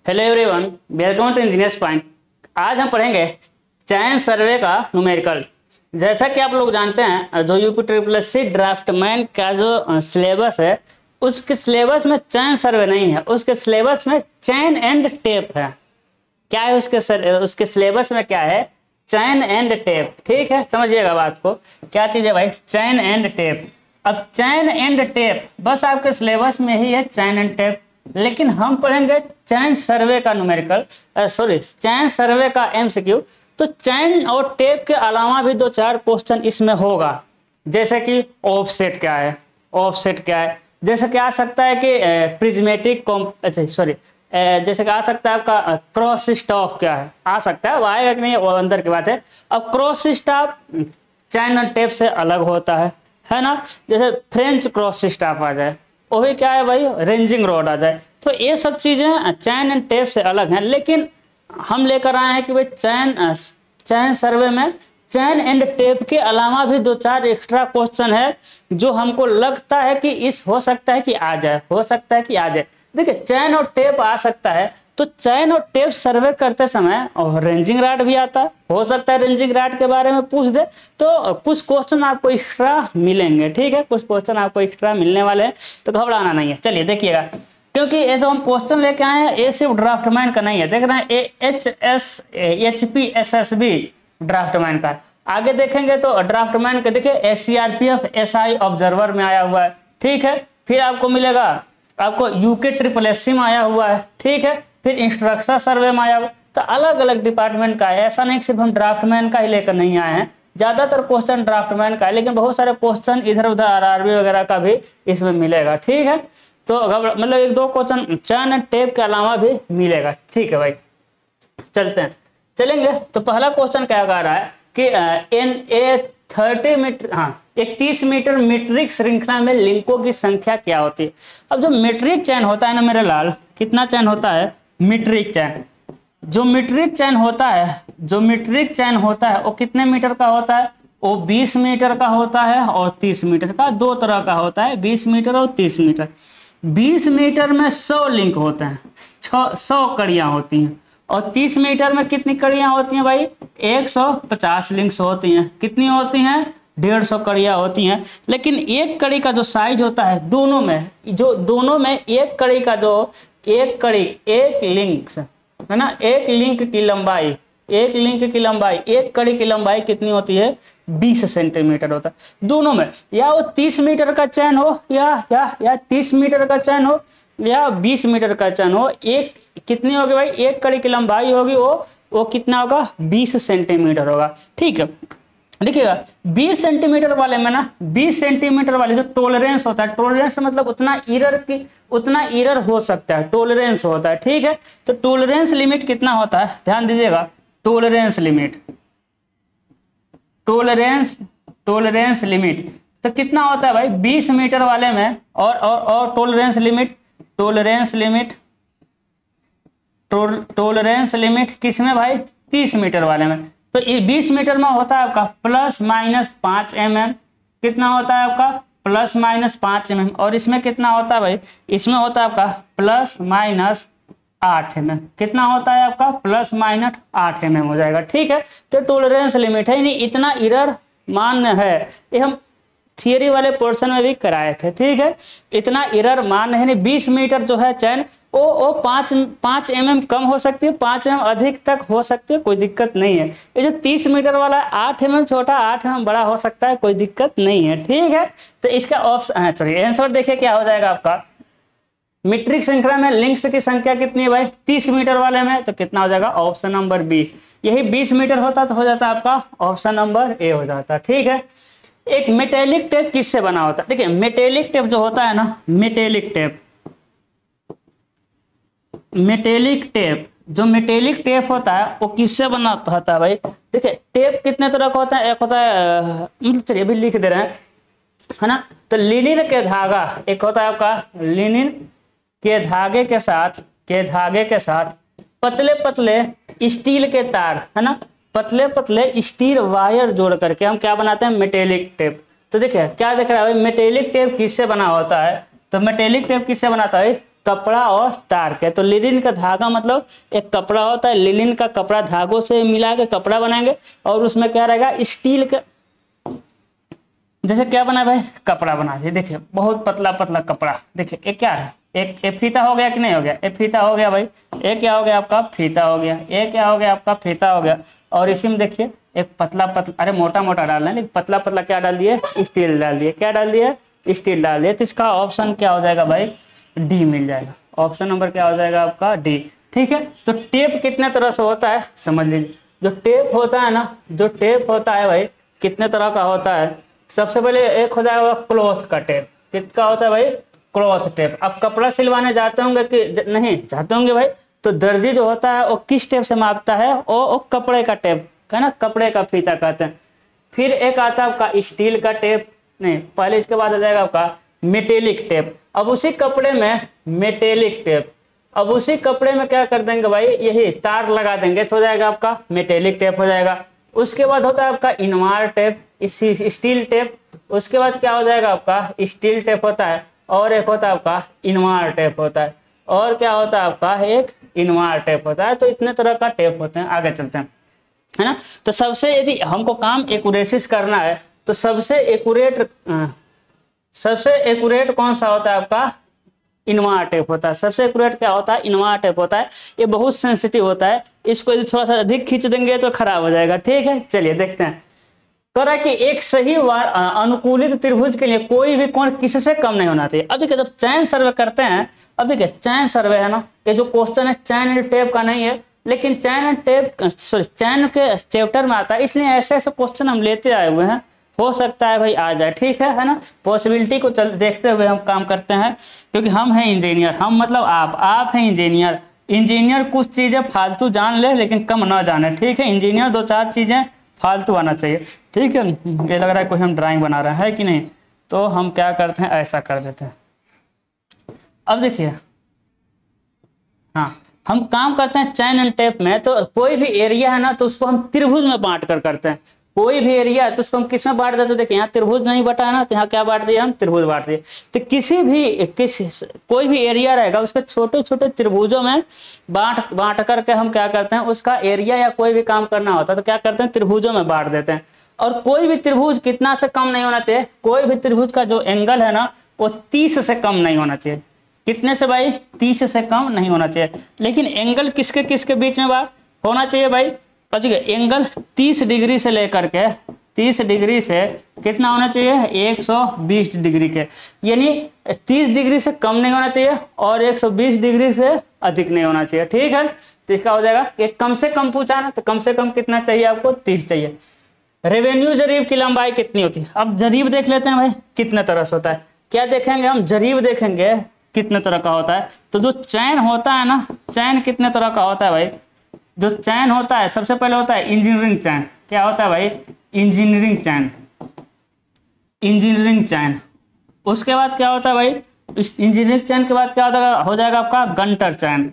Hello everyone, welcome to engineers point. आज हम पढ़ेंगे चयन सर्वे का न्यूमेरिकल। जैसा कि आप लोग जानते हैं, जो यूपी ड्राफ्टमैन का जो सिलेबस है, उसके सिलेबस में चयन सर्वे नहीं है, उसके सिलेबस में चयन एंड टेप है। क्या है उसके सिलेबस में क्या है? चयन एंड टेप। ठीक है, समझिएगा बात को। क्या चीज़ है भाई? चयन एंड टेप। अब चयन एंड टेप बस आपके सिलेबस में ही है, चयन एंड टेप। लेकिन हम पढ़ेंगे चयन सर्वे का न्यूमेरिकल, चयन सर्वे का एमसीक्यू। तो चयन और टेप के अलावा भी दो चार क्वेश्चन इसमें होगा, जैसे कि ऑफसेट क्या है, ऑफसेट क्या है, जैसे कि आ सकता है कि प्रिज्मेटिक जैसे कि आ सकता है आपका क्रॉस स्टॉफ क्या है, आ सकता है, वो आएगा कि नहीं वो अंदर की बात है। अब क्रॉस स्टॉफ चयन और टेप से अलग होता है ना। जैसे फ्रेंच क्रॉस स्टॉफ आ जाए, वो भी क्या है भाई? रेंजिंग रॉड आ जाए। तो ये सब चीज़ें चयन एंड टेप से अलग हैं। लेकिन हम लेकर आए हैं कि भाई चयन सर्वे में चयन एंड टेप के अलावा भी दो चार एक्स्ट्रा क्वेश्चन है जो हमको लगता है कि हो सकता है कि आ जाए, हो सकता है कि आ जाए। देखिए, चयन और टेप आ सकता है, तो चयन और टेप सर्वे करते समय और रेंजिंग राड भी आता है, हो सकता है रेंजिंग राड के बारे में पूछ दे, तो कुछ क्वेश्चन आपको एक्स्ट्रा मिलेंगे। ठीक है, कुछ क्वेश्चन आपको एक्स्ट्रा मिलने वाले हैं, तो घबराना नहीं है। चलिए देखिएगा, क्योंकि ये जो हम क्वेश्चन लेके आए हैं, ये सिर्फ ड्राफ्टमैन का नहीं है। देख रहे हैं, HPSSB ड्राफ्टमैन का। आगे देखेंगे तो ड्राफ्टमैन के देखिए CRPF SI ऑब्जर्वर में आया हुआ है। ठीक है, फिर आपको मिलेगा, आपको UK SSS में आया हुआ है। ठीक है, फिर इंस्ट्रक्शन सर्वे में आया हुआ। तो अलग अलग डिपार्टमेंट का है, ऐसा नहीं सिर्फ हम ड्राफ्टमैन का ही लेकर नहीं आए हैं। ज्यादातर क्वेश्चन ड्राफ्टमैन का है, लेकिन बहुत सारे क्वेश्चन इधर उधर RRB वगैरह का भी इसमें मिलेगा। ठीक है, तो मतलब एक दो क्वेश्चन चयन एंड टेप के अलावा भी मिलेगा। ठीक है भाई, चलेंगे। तो पहला क्वेश्चन क्या कह रहा है कि 31 मीटर मीट्रिक श्रृंखला में लिंकों की संख्या क्या होती है? अब जो मीट्रिक चयन होता है ना मेरे लाल, कितना चयन होता है? मीट्रिक चयन। जो मीट्रिक चयन होता है वो कितने मीटर का होता है? वो 20 मीटर का होता है और 30 मीटर का, दो तरह का होता है, 20 मीटर और 30 मीटर। 20 मीटर में 100 लिंक होते हैं, 100 कड़ियाँ होती हैं। और 30 मीटर में कितनी कड़ियाँ होती हैं भाई? 150 लिंक्स होती हैं। कितनी होती हैं? 150 कड़ियाँ होती हैं। लेकिन एक कड़ी का जो साइज होता है, दोनों में एक कड़ी का जो एक लिंक है ना, एक लिंक की लंबाई, एक कड़ी की लंबाई कितनी होती है? 20 सेंटीमीटर होता है दोनों में। या वो 30 मीटर का चैन हो या 30 मीटर का चैन हो या 20 मीटर का चैन हो, एक कितनी होगी भाई? एक कड़ी की लंबाई होगी वो कितना होगा? 20 सेंटीमीटर होगा। ठीक है, देखिएगा 20 सेंटीमीटर वाले में ना, 20 सेंटीमीटर वाले जो टॉलरेंस होता है, टॉलरेंस मतलब उतना इरर हो सकता है, टॉलरेंस होता है। ठीक है, तो टॉलरेंस लिमिट कितना होता है? ध्यान दीजिएगा, टॉलरेंस लिमिट तो कितना होता है भाई? 20 मीटर वाले में और टॉलरेंस लिमिट किस में भाई? 30 मीटर वाले में। तो 20 मीटर में होता है आपका ±5 mm। कितना होता है आपका? ±5 mm। और इसमें कितना होता है भाई? इसमें होता है आपका ±8 mm। कितना होता है आपका? ±8 mm हो जाएगा। ठीक है, तो टॉलरेंस लिमिट है, नहीं इतना एरर मान्य है। ये हम थियरी वाले पोर्शन में भी कराए थे। ठीक है, इतना एरर मान्य है नहीं। 20 मीटर जो है चैन वो 5 mm कम हो सकती है, 5 mm अधिक तक हो सकती है, कोई दिक्कत नहीं है। ये जो 30 मीटर वाला 8 mm छोटा, 8 mm बड़ा हो सकता है, कोई दिक्कत नहीं है। ठीक है, तो इसका ऑप्शन चलिए आंसर देखिए क्या हो जाएगा आपका। मीट्रिक श्रृंखला में लिंक्स की संख्या कितनी है भाई? 30 मीटर वाले में, तो कितना हो जाएगा? Option number B. यही 20 मीटर होता तो हो जाता आपका ऑप्शन नंबर ए हो जाता। ठीक है, एक मेटेलिक टेप किससे बना होता है? देखिए, मेटेलिक टेप जो होता है ना, मेटेलिक टेप होता है वो किससे बना होता है भाई? देखिए, टेप कितने तरह का होता है? एक होता है मतलब चलिए अभी लिख दे रहे हैं, है ना। तो लिनिन के धागा, एक होता है आपका लिनिन के धागे के साथ पतले पतले स्टील के तार, है ना, पतले पतले स्टील वायर जोड़ करके हम क्या बनाते हैं? Metallic tape. तो देखिए क्या देख रहा है भाई? मेटेलिक टेप किससे बना होता है? तो मेटेलिक टेप किससे बनाता है? कपड़ा और तार के। तो लिनिन का धागा मतलब एक कपड़ा होता है, लिनिन का कपड़ा धागों से मिला के कपड़ा बनाएंगे और उसमें क्या रहेगा, स्टील का, जैसे क्या बना भाई, कपड़ा बना दिए। देखिए बहुत पतला पतला कपड़ा, देखिए ये क्या है, एक फीता हो गया कि नहीं हो गया, एक फीता हो गया भाई, एक क्या हो गया आपका फीता हो गया, एक क्या हो गया आपका फीता हो गया। और इसी में देखिए एक पतला पतला, अरे मोटा मोटा डालना है लेकिन पतला पतला क्या डाल दिए, स्टील डाल दिए, क्या डाल दिए, स्टील डाल दिए। तो इसका ऑप्शन क्या हो जाएगा भाई, डी मिल जाएगा। ऑप्शन नंबर क्या हो जाएगा आपका, डी। ठीक है, तो टेप कितने तरह से होता है समझ लीजिए। जो टेप होता है ना, जो टेप होता है भाई कितने तरह का होता है। सबसे पहले एक हो जाएगा क्लॉथ का टेप, किसका होता है भाई, क्लॉथ टेप। अब कपड़ा सिलवाने जाते होंगे कि नहीं जाते होंगे भाई, तो दर्जी जो होता है वो किस टेप से मापता है, वो कपड़े का टेप है ना, कपड़े का फीता कहते हैं। फिर एक आता है आपका स्टील का टेप, नहीं पहले इसके बाद आ जाएगा आपका मेटेलिक टेप। अब उसी कपड़े में मेटेलिक टेप, अब उसी कपड़े में क्या कर देंगे भाई, यही तार लगा देंगे तो हो जाएगा आपका मेटेलिक टेप हो जाएगा। उसके बाद होता है आपका इनवार टेप, स्टील टेप। उसके बाद क्या हो जाएगा आपका स्टील टेप होता है, और एक होता है आपका इनवार टेप होता है, और क्या होता है आपका एक इनवार टेप होता है। तो इतने तरह का टेप होते हैं। आगे चलते हैं, है ना। तो सबसे यदि हमको काम एक्यूरेसिस करना है तो सबसे एक्यूरेट कौन सा होता है आपका, इनवार टेप होता है। सबसे एक्यूरेट क्या होता है, इनवार टेप होता है। ये बहुत सेंसिटिव होता है, इसको यदि थोड़ा सा अधिक खींच देंगे तो खराब हो जाएगा। ठीक है, चलिए देखते हैं। कह रहा है कि एक सही अनुकूलित त्रिभुज के लिए कोई भी कोण किससे कम नहीं होना चाहिए। अब देखिए जब चैन सर्वे करते हैं, अब देखिए चैन सर्वे है ना, ये जो क्वेश्चन है चैन एंड टेप का नहीं है, लेकिन चैन एंड टेप चैन के चैप्टर में आता है, इसलिए ऐसे ऐसे क्वेश्चन हम लेते आए हुए हैं। हो सकता है भाई आ जाए, ठीक है ना। पॉसिबिलिटी को देखते हुए हम काम करते हैं, क्योंकि हम हैं इंजीनियर, हम मतलब आप हैं इंजीनियर। इंजीनियर कुछ चीजें फालतू जान ले लेकिन कम ना जाने, ठीक है। इंजीनियर दो चार चीजें फालतू आना चाहिए, ठीक है। ये लग रहा है कोई हम ड्राइंग बना रहे हैं कि नहीं, तो हम क्या करते हैं ऐसा कर देते हैं। अब देखिए, हाँ हम काम करते हैं चैन एंड टेप में, तो कोई भी एरिया है ना तो उसको हम त्रिभुज में बांट कर करते हैं। कोई भी एरिया है तो उसको हम किस में बांट देते हैं, देखिए यहाँ त्रिभुज नहीं बटा है ना, तो यहाँ क्या बांट दिया हम, त्रिभुज बांट दिए। तो कोई भी एरिया रहेगा उसके छोटे छोटे त्रिभुजों में बांट करके हम क्या करते हैं, उसका एरिया या कोई भी काम करना होता है तो क्या करते हैं, त्रिभुजों में बांट देते हैं। और कोई भी त्रिभुज कितना से कम नहीं होना चाहिए, कोई भी त्रिभुज का जो एंगल है ना वो 30 से कम नहीं होना चाहिए। कितने से भाई, 30 से कम नहीं होना चाहिए। लेकिन एंगल किसके किसके बीच में होना चाहिए भाई, अब देखिए एंगल 30 डिग्री से लेकर के 30 डिग्री से कितना होना चाहिए, 120 डिग्री के, यानी 30 डिग्री से कम नहीं होना चाहिए और 120 डिग्री से अधिक नहीं होना चाहिए। ठीक है, तो इसका हो जाएगा कि कम से कम पूछा ना, तो कम से कम कितना चाहिए आपको, 30 चाहिए। रेवेन्यू जरीब की लंबाई कितनी होती है। अब जरीब देख लेते हैं भाई कितने तरह से होता है। क्या देखेंगे हम, जरीब देखेंगे कितने तरह का होता है। तो जो चैन होता है ना, चैन कितने तरह का होता है भाई। जो चैन होता है सबसे पहले होता है इंजीनियरिंग चैन। क्या होता है भाई, इंजीनियरिंग चैन, इंजीनियरिंग चैन। उसके बाद क्या होता है भाई, इस इंजीनियरिंग चैन के बाद क्या हो जाएगा आपका गंटर चैन।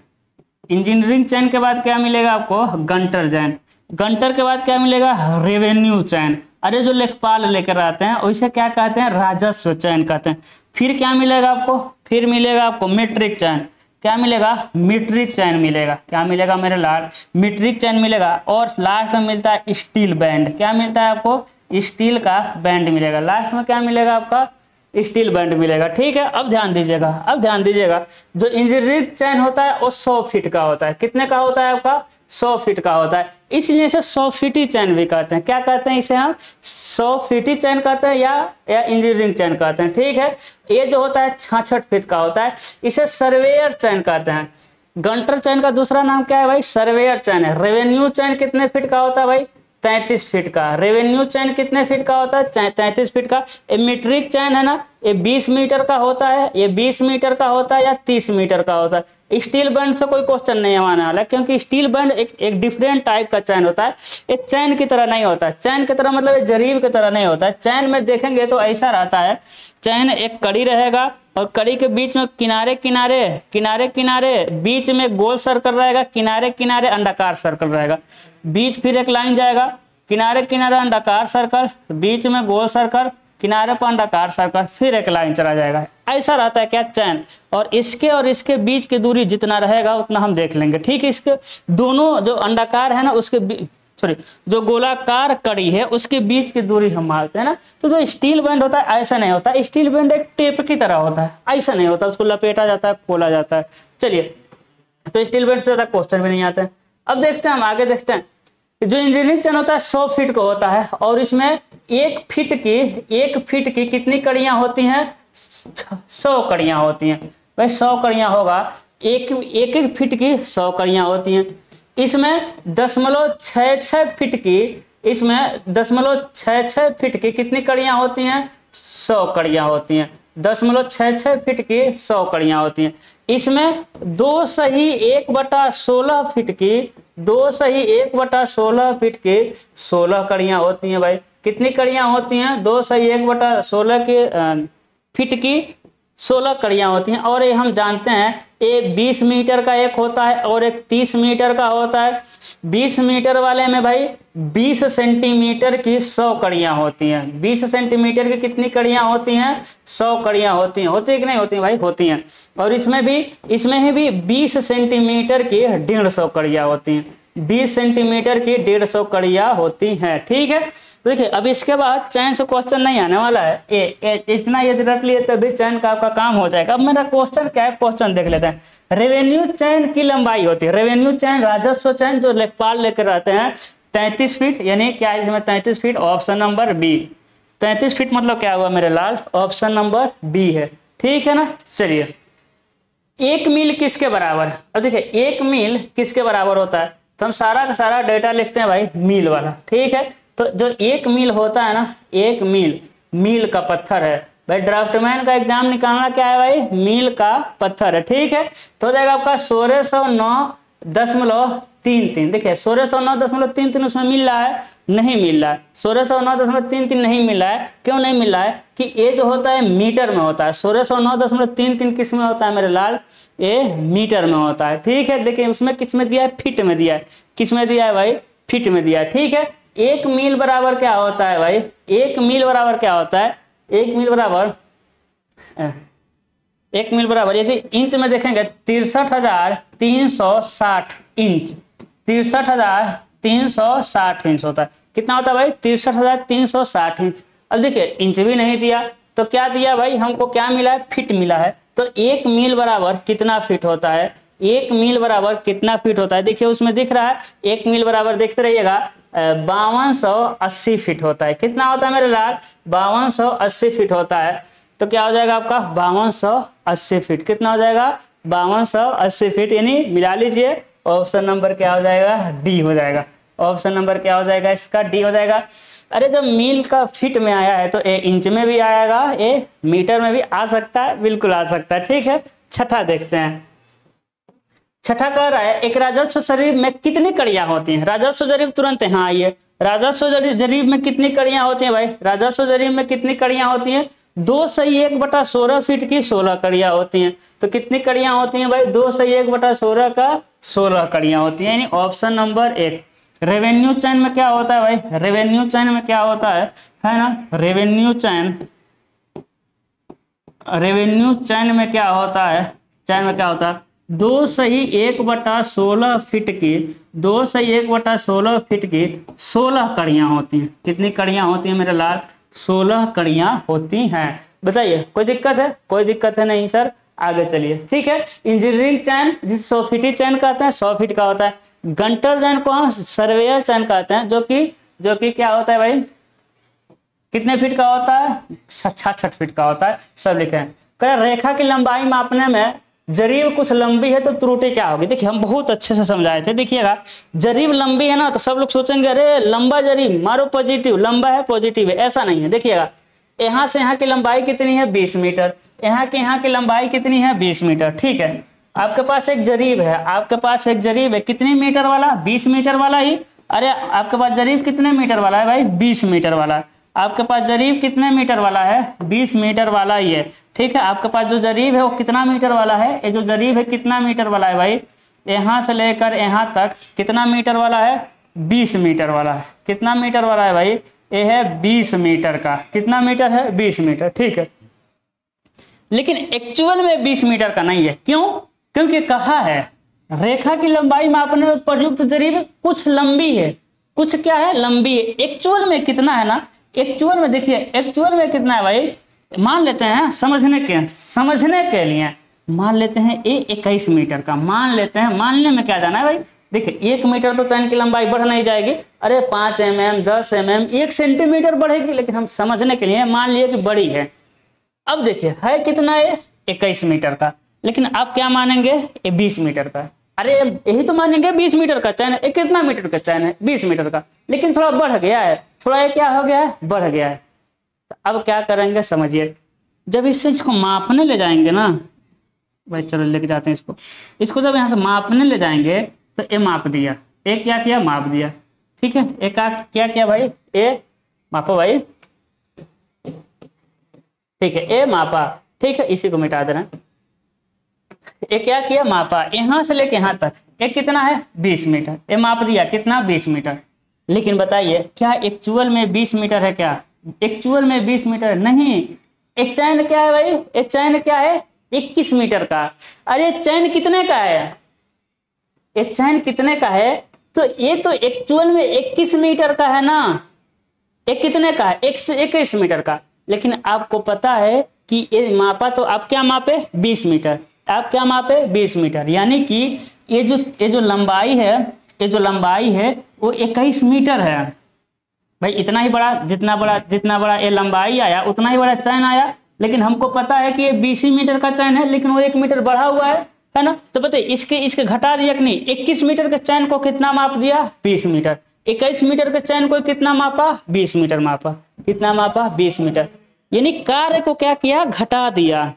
इंजीनियरिंग चैन के बाद क्या मिलेगा आपको, गंटर चैन। गंटर के बाद क्या मिलेगा, रेवेन्यू चैन। अरे जो लेखपाल लेकर आते हैं वैसे क्या कहते हैं, राजस्व चैन कहते हैं। फिर क्या मिलेगा आपको, फिर मिलेगा आपको मीट्रिक चैन। क्या मिलेगा, मीट्रिक चैन मिलेगा। क्या मिलेगा मेरे लाल, मीट्रिक चैन मिलेगा। और लास्ट में मिलता है स्टील बैंड। क्या मिलता है आपको, स्टील का बैंड मिलेगा। लास्ट में क्या मिलेगा आपका, स्टील बैंड मिलेगा। ठीक है, अब ध्यान दीजिएगा, अब ध्यान दीजिएगा। जो इंजीनियरिंग चैन होता है वो 100 फीट का होता है। कितने का होता है आपका, 100 फीट का होता है। इसलिए इसे 100 फीटी चैन भी कहते हैं। क्या कहते हैं इसे हम, 100 फीटी चैन कहते हैं या इंजीनियरिंग चैन कहते हैं। ठीक है, ये जो होता है 66 फीट का होता है, इसे सर्वेयर चैन कहते हैं। गंटर चैन का दूसरा नाम क्या है भाई, सर्वेयर चैन है। रेवेन्यू चैन कितने फीट का होता है भाई, 33 फीट का। रेवेन्यू चैन कितने फीट का होता है, 33 फीट का। ये मीट्रिक चैन है ना, ये 20 मीटर का होता है, ये 20 मीटर का होता है या 30 मीटर का होता है। स्टील बैंड से कोई क्वेश्चन नहीं आने वाला, क्योंकि स्टील बैंड एक डिफरेंट टाइप का चैन होता है। ये चैन की तरह नहीं होता है। चैन की तरह मतलब जरीब की तरह नहीं होता है। चैन में देखेंगे तो ऐसा रहता है, चैन एक कड़ी रहेगा और कड़ी के बीच में किनारे किनारे बीच में गोल सर्कल रहेगा, किनारे किनारे अंडाकार सर्कल रहेगा। बीच फिर एक लाइन जाएगा, किनारे किनारे अंडाकार सर्कल, बीच में गोल सर्कल, किनारे पर अंडाकार सर्कल, फिर एक लाइन चला जाएगा। ऐसा रहता है क्या चैन, और इसके बीच की दूरी जितना रहेगा उतना हम देख लेंगे। ठीक है, इसके दोनों जो अंडाकार है ना उसके सॉरी जो गोलाकार कड़ी है उसके बीच की दूरी हम मारते हैं ना। तो जो स्टील बैंड होता है ऐसा नहीं होता, स्टील बैंड एक टेप की तरह होता है, ऐसा नहीं होता, उसको लपेटा जाता है, खोला जाता है। चलिए, तो स्टील बैंड से ज्यादा क्वेश्चन भी नहीं आते हैं। अब देखते हैं, हम आगे देखते हैं। जो इंजीनियरिंग चैन होता है 100 फीट का होता है, और इसमें 1 फीट की कितनी कड़ियां होती हैं? 100 कड़ियां होती हैं। भाई 100 कड़ियां होगा, एक फीट की 100 कड़ियां होती हैं। इसमें 0.66 फीट की, इसमें 0.66 फीट की कितनी कड़ियां होती हैं? 100 कड़ियां होती हैं। 0.66 फीट की 100 कड़ियां होती हैं। इसमें 2 सही 1/16 फीट की, 2 सही 1/16 फीट की 16 कड़ियां होती हैं। भाई कितनी कड़ियां होती हैं? 2 सही 1/16 के फीट की 16 कड़ियां होती हैं। और ये हम जानते हैं ये 20 मीटर का एक होता है और एक 30 मीटर का होता है। 20 मीटर वाले में भाई 20 सेंटीमीटर की 100 कड़ियां होती हैं। 20 सेंटीमीटर की कितनी कड़ियां होती हैं? 100 कड़ियां होती हैं। होती है कि नहीं होती भाई? होती हैं। और इसमें भी 20 सेंटीमीटर की 150 कड़ियां होती हैं। 20 सेंटीमीटर की 150 कड़ियां होती हैं। ठीक है, देखिए अब इसके बाद चैन से क्वेश्चन नहीं आने वाला है। इतना यदि रट लिए तभी चैन का आपका काम हो जाएगा। अब मेरा क्वेश्चन क्या है, क्वेश्चन देख लेते हैं। रेवेन्यू चैन की लंबाई होती है, रेवेन्यू चैन, राजस्व चैन जो लेखपाल लेकर आते हैं 33 फीट, यानी क्या है इसमें 33 feet, option number B. 33 feet मतलब क्या हुआ मेरे लाल? ऑप्शन नंबर बी है। ठीक है ना। चलिए, 1 मील किसके बराबर है? अब देखिए 1 मील किसके बराबर होता है, तो हम सारा का सारा डेटा लिखते हैं भाई मील वाला। ठीक है, तो जो 1 मील होता है ना, 1 मील का पत्थर है भाई। ड्राफ्टमैन का एग्जाम निकालना क्या है भाई? मील का पत्थर है। ठीक है, तो हो जाएगा आपका 1609.33। देखिए 1609.33 उसमें मिल रहा है? नहीं मिल रहा है। 1609.33 नहीं मिल रहा है। क्यों नहीं मिल रहा है? कि ये जो होता है मीटर में होता है। 1609.33 किस में होता है मेरे लाल? ये मीटर में होता है। ठीक है, देखिए उसमें किस में दिया है? फीट में दिया है। किस में दिया है भाई? फीट में दिया है। ठीक है, 1 मील बराबर क्या होता है भाई? 1 मील बराबर क्या होता है? 1 मील बराबर यदि इंच में देखेंगे 63,360 इंच, 63,360 इंच होता है। कितना होता है भाई? 63,360 इंच। अब देखिए इंच भी नहीं दिया तो क्या दिया भाई? हमको क्या मिला है? फीट मिला है। तो 1 मील बराबर कितना फीट होता है? 1 मील बराबर कितना फीट होता है? देखिए उसमें दिख रहा है 1 मील बराबर, देखते रहिएगा, 5280 फीट होता है। कितना होता है मेरे लाल? 5280 फीट होता है। तो क्या हो जाएगा आपका? 5280 फीट। कितना हो जाएगा? 5280 फीट, यानी मिला लीजिए। ऑप्शन नंबर क्या हो जाएगा? डी हो जाएगा। ऑप्शन नंबर क्या हो जाएगा इसका? डी हो जाएगा। अरे जब मील का फीट में आया है तो ये इंच में भी आएगा, ये मीटर में भी आ सकता है, बिल्कुल आ सकता है। ठीक है, छठा देखते हैं। छठा कह रहा है एक राजस्व जरीब में कितनी कड़ियां होती हैं? राजस्व जरीब तुरंत यहाँ आइए। राजस्व जरीब में कितनी कड़ियां होती हैं भाई? राजस्व जरीब में कितनी कड़ियां होती हैं? 2 सही 1/16 फीट की 16 कड़ियां होती हैं। तो कितनी कड़ियां होती हैं भाई? 2 सही 1/16 का 16 कड़ियां होती हैं, यानी ऑप्शन नंबर 1। रेवेन्यू चैन में क्या होता है भाई? रेवेन्यू चैन में क्या होता है ना? रेवेन्यू चैन में क्या होता है? चैन में क्या होता है? 2 सही 1/16 फीट की, 2 सही 1/16 फीट की 16 कड़ियां होती हैं। कितनी कड़ियां होती हैं मेरे लाल? 16 कड़ियां होती हैं। बताइए कोई दिक्कत है? कोई दिक्कत है नहीं सर, आगे चलिए। ठीक है, इंजीनियरिंग चैन जिस 100 फीटी चैन कहते हैं 100 फीट का होता है। गंटर चैन को हम सर्वेयर चैन कहते हैं, जो कि क्या होता है भाई? कितने फीट का होता है? 66 फीट का होता है। सब लिखे हैं। रेखा की लंबाई मापने में जरीब कुछ लंबी है तो त्रुटि क्या होगी? देखिए हम बहुत अच्छे से समझाए थे। देखिएगा जरीब लंबी है ना तो सब लोग सोचेंगे अरे लंबा जरीब मारो पॉजिटिव, लंबा है पॉजिटिव है। ऐसा नहीं है। देखिएगा यहाँ से यहाँ की लंबाई कितनी है? 20 मीटर। यहाँ की लंबाई कितनी है? 20 मीटर। ठीक है, आपके पास एक जरीब है, कितनी मीटर वाला? 20 मीटर वाला ही। अरे आपके पास जरीब कितने मीटर वाला है भाई? 20 मीटर वाला। आपके पास जरीब कितने मीटर वाला है? 20 मीटर वाला ही है। ठीक है, आपके पास जो जरीब है वो कितना मीटर वाला है? ये जो जरीब है कितना मीटर वाला है भाई? यहाँ से लेकर यहाँ तक कितना मीटर वाला है? 20 मीटर वाला है। कितना मीटर वाला है भाई? ये है 20 मीटर का। कितना मीटर है? 20 मीटर, ठीक है। लेकिन एक्चुअल में 20 मीटर का नहीं है। क्यों? क्योंकि कहा है रेखा की लंबाई मापने में प्रयुक्त जरीब कुछ लंबी है, कुछ क्या है? लंबी है। एक्चुअल में कितना है ना, एक्चुअल में देखिए, एक्चुअल में कितना है भाई, मान लेते हैं समझने के लिए मान लेते हैं ये 21 मीटर का मान लेते हैं। मानने में क्या जाना है भाई, देखिए 1 मीटर तो चैन की लंबाई बढ़ नहीं जाएगी, अरे 5 mm 10 mm 1 सेंटीमीटर बढ़ेगी, लेकिन हम समझने के लिए मान लिए कि बड़ी है। अब देखिए है कितना, ये 21 मीटर का, लेकिन आप क्या मानेंगे? ये 20 मीटर का। अरे यही तो मानेंगे 20 मीटर का चैन है। कितना मीटर का चैन है? 20 मीटर का, लेकिन थोड़ा बढ़ गया है, थोड़ा ये क्या हो गया है? बढ़ गया है। तो अब क्या करेंगे समझिए, जब इस चीज को मापने ले जाएंगे ना भाई, चलो लेके जाते हैं इसको जब यहाँ से मापने ले जाएंगे तो ये माप दिया, एक क्या किया? माप दिया, ठीक है। एक क्या किया भाई? ए मापो भाई, ठीक है, ए मापा, ठीक है, इसी को मिटा देना। ये क्या किया? मापा, यहां से लेके यहां तक। एक कितना है? 20 मीटर। ये माप दिया कितना? 20 मीटर। लेकिन बताइए क्या एक्चुअल में 20 मीटर है? क्या एक्चुअल में 20 मीटर नहीं? एक चैन क्या है भाई? एक चैन क्या है? 21 मीटर का। अरे चैन कितने का है? एक चैन कितने का है? तो ये तो एक्चुअल में 21 मीटर का है ना। एक कितने का है? 21 मीटर का। लेकिन आपको पता है कि ये मापा तो आप क्या मापे? 20 मीटर। आप क्या मापे? 20 मीटर। यानी कि ये जो लंबाई है, ये जो लंबाई है वो 21 मीटर है भाई। इतना ही बड़ा, जितना बड़ा ये लंबाई आया उतना ही बड़ा चैन आया। लेकिन हमको पता है कि ये 20 मीटर का चैन है, लेकिन वो 1 मीटर बढ़ा हुआ है ना। तो बताइए इसके घटा दिया कि नहीं? 21 मीटर के चैन को कितना माप दिया? 20 मीटर। 21 मीटर के चैन को कितना मापा? 20 मीटर मापा। कितना मापा? 20 मीटर। यानी कार्य को क्या किया? घटा दिया।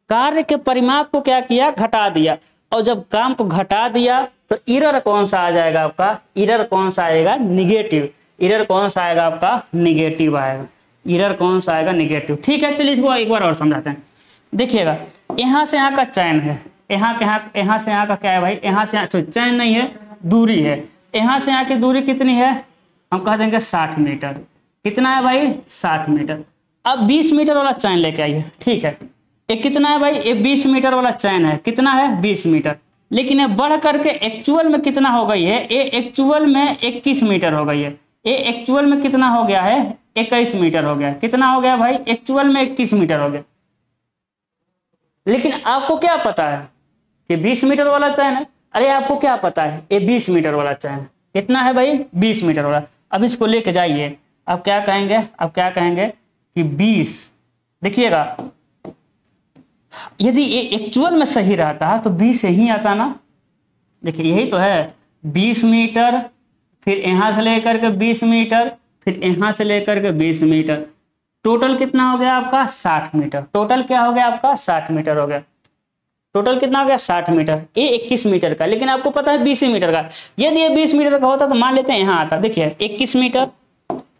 कार्य के परिमाप को क्या किया? घटा दिया। और जब काम को घटा दिया तो एरर कौन सा आ जाएगा आपका? एरर कौन सा आएगा? निगेटिव। एरर कौन सा आएगा आपका? निगेटिव आएगा। एरर कौन सा आएगा? निगेटिव। ठीक है, चलिए इसको एक बार और समझाते हैं। देखिएगा, यहाँ से यहाँ का चैन है, यहाँ से यहाँ का क्या है भाई? यहाँ से यहाँ चैन नहीं है, दूरी है। यहाँ से यहाँ की दूरी कितनी है? हम कह देंगे 60 मीटर। कितना है भाई? 60 मीटर। अब 20 मीटर वाला चैन लेके आइए, ठीक है। ये कितना है भाई? ये 20 मीटर वाला चैन है। कितना है? 20 मीटर। लेकिन ये बढ़ करके एक्चुअल में कितना हो गई है? ये एक्चुअल में 21 मीटर हो गई है। ये एक्चुअल में कितना हो गया है? 21 मीटर हो गया। कितना हो गया भाई? एक्चुअल में 21 मीटर हो गया। लेकिन आपको क्या पता है कि 20 मीटर वाला चैन है? अरे आपको क्या पता है? ये 20 मीटर वाला चैन है। कितना है भाई? 20 मीटर वाला। अब इसको लेके जाइए, अब क्या कहेंगे? अब क्या कहेंगे कि 20, देखिएगा यदि ये एक्चुअल में सही रहता तो 20 ही आता ना। देखिए यही तो है, 20 मीटर, फिर यहाँ से लेकर के 20 मीटर, फिर यहाँ से लेकर के 20 मीटर। टोटल कितना हो गया आपका? 60 मीटर। टोटल क्या हो गया आपका? 60 मीटर हो गया। टोटल कितना हो गया? 60 मीटर। ये 21 मीटर का, लेकिन आपको पता है 20 मीटर का। यदि ये 20 मीटर का होता तो मान लेते हैं यहाँ आता। देखिए 21 मीटर,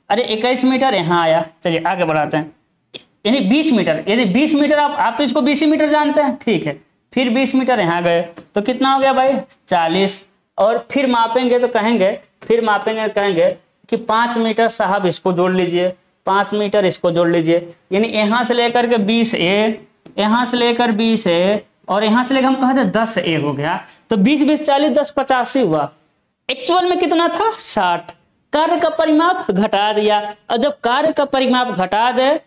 अरे 21 मीटर यहाँ आया। चलिए आगे बढ़ाते हैं। यानी 20 मीटर, यदि 20 मीटर आप तो इसको 20 मीटर जानते हैं, ठीक है। फिर 20 मीटर यहाँ गए तो कितना हो गया भाई? 40। और फिर मापेंगे तो कहेंगे, फिर मापेंगे कहेंगे कि 5 मीटर साहब इसको जोड़ लीजिए, 5 मीटर इसको जोड़ लीजिए। यानी यहाँ से लेकर के 20 ए, यहाँ से लेकर 20 ए, और यहाँ से लेकर हम कहते 10 ए हो गया। तो 20 20 40 10 85 हुआ। एक्चुअल में कितना था? 60। कार्य का परिमाप घटा दिया, और जब कार्य का परिमाप घटा दे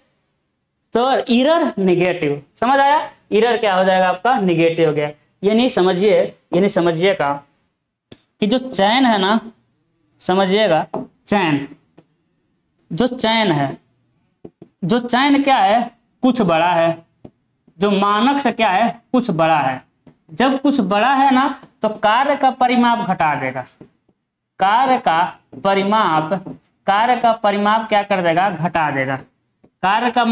तो एरर निगेटिव। समझ आया? एरर क्या हो जाएगा आपका? निगेटिव हो गया। यानी समझिएगा कि जो चैन है ना, समझिएगा चैन, जो चैन है, जो चैन क्या है? कुछ बड़ा है। जो मानक से क्या है? कुछ बड़ा है। जब कुछ बड़ा है ना तो कार्य का परिमाप घटा देगा। कार्य का परिमाप क्या कर देगा? घटा देगा। कार्य का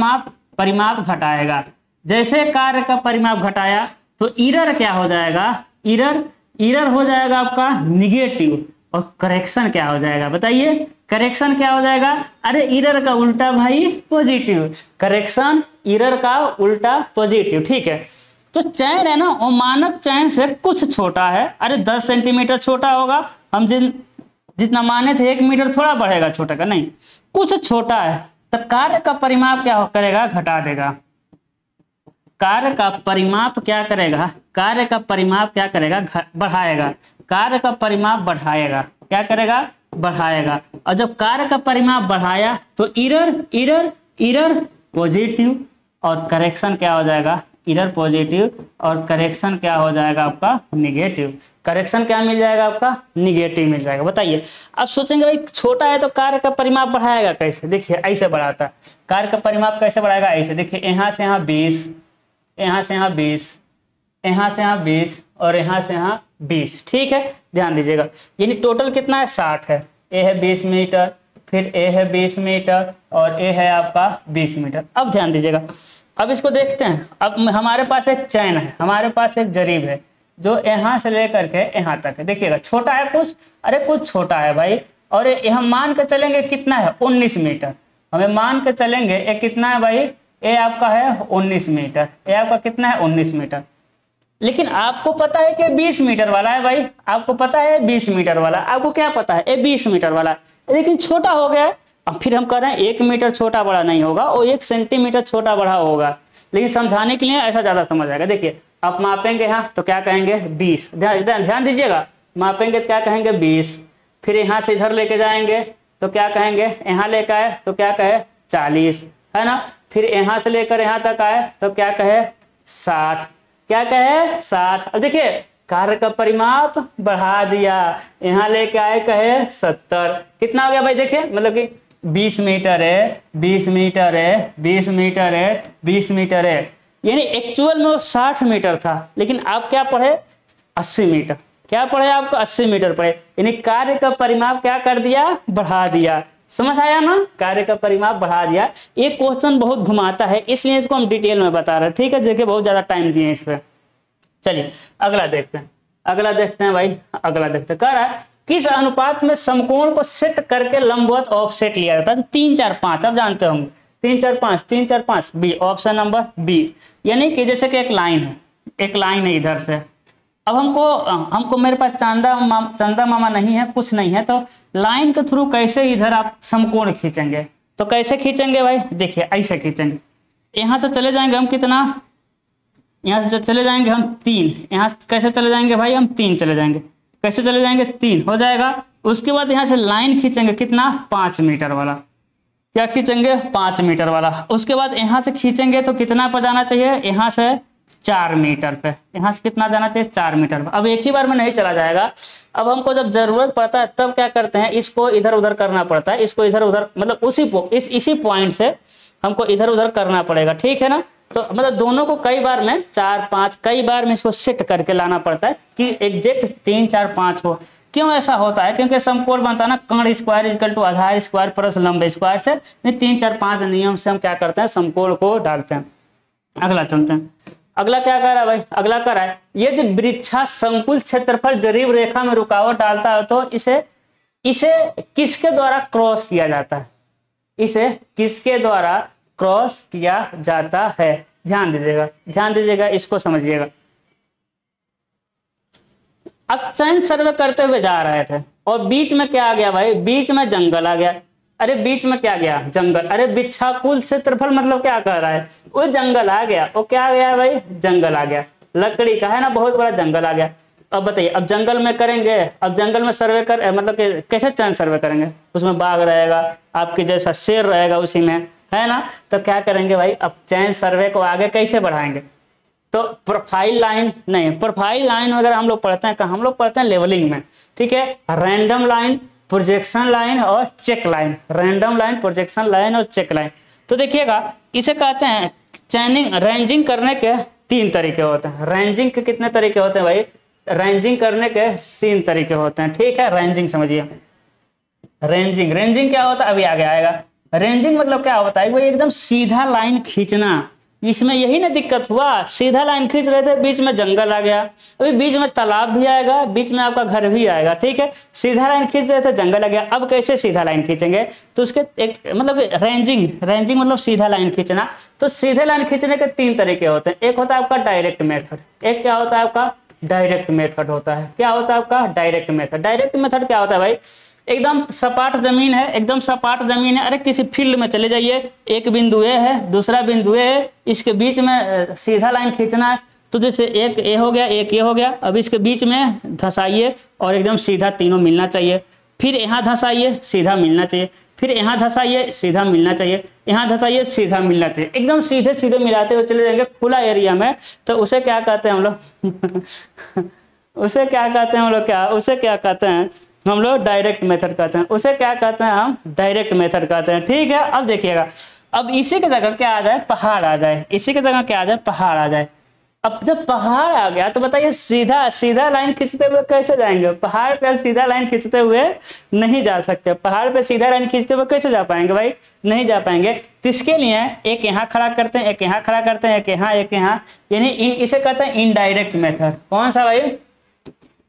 परिमाप घटाएगा। जैसे कार्य का परिमाप घटाया तो एरर क्या हो जाएगा? एरर हो जाएगा आपका निगेटिव। और करेक्शन क्या हो जाएगा? बताइए करेक्शन क्या हो जाएगा? अरे एरर का उल्टा भाई पॉजिटिव। करेक्शन एरर का उल्टा पॉजिटिव। ठीक है, तो चैन है ना वो मानक चैन से कुछ छोटा है। अरे 10 सेंटीमीटर छोटा होगा। हम जितना माने थे 1 मीटर थोड़ा बढ़ेगा छोटा का, नहीं, कुछ छोटा है तो कार्य का परिमाप क्या करेगा, घटा देगा। कार्य का परिमाप क्या करेगा, कार्य का परिमाप क्या करेगा, बढ़ाएगा। कार्य का परिमाप बढ़ाएगा, क्या करेगा, बढ़ाएगा। और जब कार्य का परिमाप बढ़ाया तो इरर पॉजिटिव और करेक्शन क्या हो जाएगा, इरर पॉजिटिव और करेक्शन क्या हो जाएगा आपका, निगेटिव। करेक्शन क्या मिल जाएगा आपका, निगेटिव मिल जाएगा। बताइए, आप सोचेंगे भाई छोटा है तो कार्य का परिमाप बढ़ाएगा कैसे, देखिए ऐसे बढ़ाता है। कार्य का परिमाप कैसे बढ़ाएगा, ऐसे देखिए, यहाँ से यहाँ 20, यहाँ से यहाँ 20, यहाँ से यहाँ 20 और यहाँ से यहाँ 20, ठीक है, ध्यान दीजिएगा। यानी टोटल कितना है, 60 है। ए है 20 मीटर, फिर ए है 20 मीटर और ए है आपका 20 मीटर। अब ध्यान दीजिएगा, अब इसको देखते हैं। अब हमारे पास एक चैन है, हमारे पास एक जरीब है जो यहाँ से लेकर के यहाँ तक है। देखिएगा छोटा है कुछ, अरे कुछ छोटा है भाई, और ये हम मान के चलेंगे कितना है, 19 मीटर। हमें मान के चलेंगे ये कितना है भाई, ये आपका है 19 मीटर, ये आपका कितना है 19 मीटर। लेकिन आपको पता है कि 20 मीटर वाला है भाई, आपको पता है 20 मीटर वाला, आपको क्या पता है, ये 20 मीटर वाला, लेकिन छोटा हो गया। अब फिर हम कह रहे हैं 1 मीटर छोटा बड़ा नहीं होगा, और 1 सेंटीमीटर छोटा बड़ा होगा, लेकिन समझाने के लिए ऐसा ज्यादा समझ आएगा। देखिए आप मापेंगे यहाँ तो क्या कहेंगे 20, ध्यान दीजिएगा, मापेंगे तो क्या कहेंगे 20, फिर यहाँ से इधर लेके जाएंगे तो क्या कहेंगे, यहाँ लेकर आए तो क्या कहे 40, है ना, फिर यहाँ से लेकर यहाँ तक आए तो क्या कहे 60, क्या कहे 60। अब देखिए कार्य का परिमाप बढ़ा दिया, यहाँ लेके आए कहे 70, कितना हो गया भाई, देखिए मतलब कि 20 मीटर है, 20 मीटर है, 20 मीटर है, 20 मीटर है, यानी एक्चुअल में वो 60 मीटर था, लेकिन आप क्या पढ़े 80 मीटर, क्या पढ़े आपको 80 मीटर पढ़े, यानी कार्य का परिमाप क्या कर दिया, बढ़ा दिया। समझ आया ना, कार्य का परिमाप बढ़ा दिया। ये क्वेश्चन बहुत घुमाता है, इसलिए इसको हम डिटेल में बता रहे हैं, ठीक है, देखिए बहुत ज्यादा टाइम दिए इस पर। चलिए अगला देखते हैं, अगला देखते हैं भाई, अगला देखते हैं। कह रहा है किस अनुपात में समकोण को सेट करके लंबवत ऑफसेट लिया जाता है, तो 3 4 5 आप जानते होंगे, 3 4 5, 3 4 5 बी, ऑप्शन नंबर बी। यानी कि जैसे कि एक लाइन है, एक लाइन है इधर से, अब हमको मेरे पास चंदा मामा नहीं है, कुछ नहीं है, तो लाइन के थ्रू कैसे इधर आप समकोण खींचेंगे, तो कैसे खींचेंगे भाई, देखिए ऐसे खींचेंगे। यहाँ से चले जाएंगे हम कितना, यहाँ से चले जाएंगे हम 3, यहाँ कैसे चले जाएंगे भाई, हम 3 चले जाएंगे, कैसे चले जाएंगे 3 हो जाएगा। उसके बाद यहाँ से लाइन खींचेंगे कितना, 5 मीटर वाला, क्या खींचेंगे 5 मीटर वाला। उसके बाद यहाँ से खींचेंगे तो कितना पर जाना चाहिए, यहाँ से 4 मीटर पे, यहाँ से कितना जाना चाहिए 4 मीटर पे। अब एक ही बार में नहीं चला जाएगा, अब हमको जब जरूरत पड़ता है तब क्या करते हैं, इसको इधर उधर करना पड़ता है, इसको इधर उधर मतलब इसी पॉइंट से हमको इधर उधर करना पड़ेगा, ठीक है ना। तो मतलब दोनों को कई बार में 4 5 कई बार में इसको सेट करके लाना पड़ता है कि एग्जैक्ट 3 4 5 हो। क्यों ऐसा होता है, क्योंकि समकोण बनता है ना, कर्ण स्क्वायर इक्वल टू आधार स्क्वायर प्लस लंब स्क्वायर से, 3 4 5 नियम से हम क्या करते हैं, समकोण को डालते हैं। अगला चलते हैं, अगला क्या कह रहा है भाई, अगला कह रहा है यदि वृक्षा संकुल क्षेत्रफल जरीब रेखा में रुकावट डालता है तो इसे किसके द्वारा क्रॉस किया जाता है, इसे किसके द्वारा क्रॉस किया जाता है। ध्यान दीजिएगा, ध्यान दीजिएगा, इसको समझिएगा। अब चैन सर्वे करते हुए जा रहे थे और बीच में क्या आ गया भाई, बीच में जंगल आ गया। अरे बीच में क्या गया, जंगल। अरे वृक्षाकुल क्षेत्रफल मतलब क्या कह रहा है, वो जंगल आ गया, वो क्या आ गया भाई, जंगल आ गया, लकड़ी का है ना, बहुत बड़ा जंगल आ गया। अब बताइए, अब जंगल में करेंगे, अब जंगल में सर्वे कर मतलब कि कैसे चैन सर्वे करेंगे, उसमें बाघ रहेगा, आपके जैसा शेर रहेगा उसी में, है ना। तो क्या करेंगे भाई, अब चैन सर्वे को आगे कैसे बढ़ाएंगे, तो प्रोफाइल लाइन नहीं, प्रोफाइल लाइन वगैरह हम लोग पढ़ते हैं, हम लोग पढ़ते हैं लेवलिंग में, ठीक है। रैंडम लाइन, प्रोजेक्शन लाइन और check line, random line, projection line और चेक लाइन। तो देखिएगा इसे कहते हैं चैनिंग, रेंजिंग करने के 3 तरीके होते हैं। रेंजिंग के कितने तरीके होते हैं भाई, रेंजिंग करने के 3 तरीके होते हैं, ठीक है। रेंजिंग समझिए, रेंजिंग क्या होता है अभी आगे आएगा। रेंजिंग मतलब क्या होता है, वो एकदम सीधा लाइन खींचना, इसमें यही ना दिक्कत हुआ, सीधा लाइन खींच रहे थे, बीच में जंगल आ गया, अभी बीच में तालाब भी आएगा, बीच में आपका घर भी आएगा, ठीक है। सीधा लाइन खींच रहे थे, जंगल आ गया, अब कैसे सीधा लाइन खींचेंगे, तो उसके एक मतलब रेंजिंग मतलब सीधा लाइन खींचना। तो सीधे लाइन खींचने के 3 तरीके होते हैं, एक होता है आपका डायरेक्ट मेथड, एक क्या होता है आपका डायरेक्ट मेथड होता है, क्या होता है आपका डायरेक्ट मेथड। डायरेक्ट मेथड क्या होता है भाई, एकदम सपाट जमीन है, एकदम सपाट जमीन है। अरे किसी फील्ड में चले जाइए, एक बिंदु ए है, दूसरा बिंदु ए है, इसके बीच में सीधा लाइन खींचना है। तो जैसे एक ए हो गया, एक ये हो गया, अब इसके बीच में धंसाइए और एकदम सीधा तीनों मिलना चाहिए। फिर यहाँ धंसाइए, सीधा मिलना चाहिए, फिर यहाँ धंसाइए, सीधा मिलना चाहिए, यहाँ धंसाइए, सीधा मिलना चाहिए। एकदम सीधे सीधे मिलाते हुए चले जाएंगे खुला एरिया में, तो उसे क्या कहते हैं हम लोग उसे क्या कहते हैं हम लोग, उसे क्या कहते हैं हम लोग, डायरेक्ट मेथड कहते हैं। उसे क्या कहते हैं हम, डायरेक्ट मेथड कहते हैं। ठीक है, अब देखिएगा, अब इसी की जगह क्या आ जाए, पहाड़ आ जाए। इसी की जगह क्या आ जाए, पहाड़ आ जाए। अब जब पहाड़ आ गया तो बताइए सीधा सीधा लाइन खींचते हुए कैसे जाएंगे? पहाड़ पर सीधा लाइन खींचते हुए नहीं जा सकते। पहाड़ पे सीधा लाइन खींचते हुए कैसे जा पाएंगे भाई? नहीं जा पाएंगे। तो इसके लिए एक यहाँ खड़ा करते हैं, एक यहाँ खड़ा करते हैं, एक यहाँ, एक यहाँ, यानी इसे कहते हैं इनडायरेक्ट मेथड। कौन सा भाई?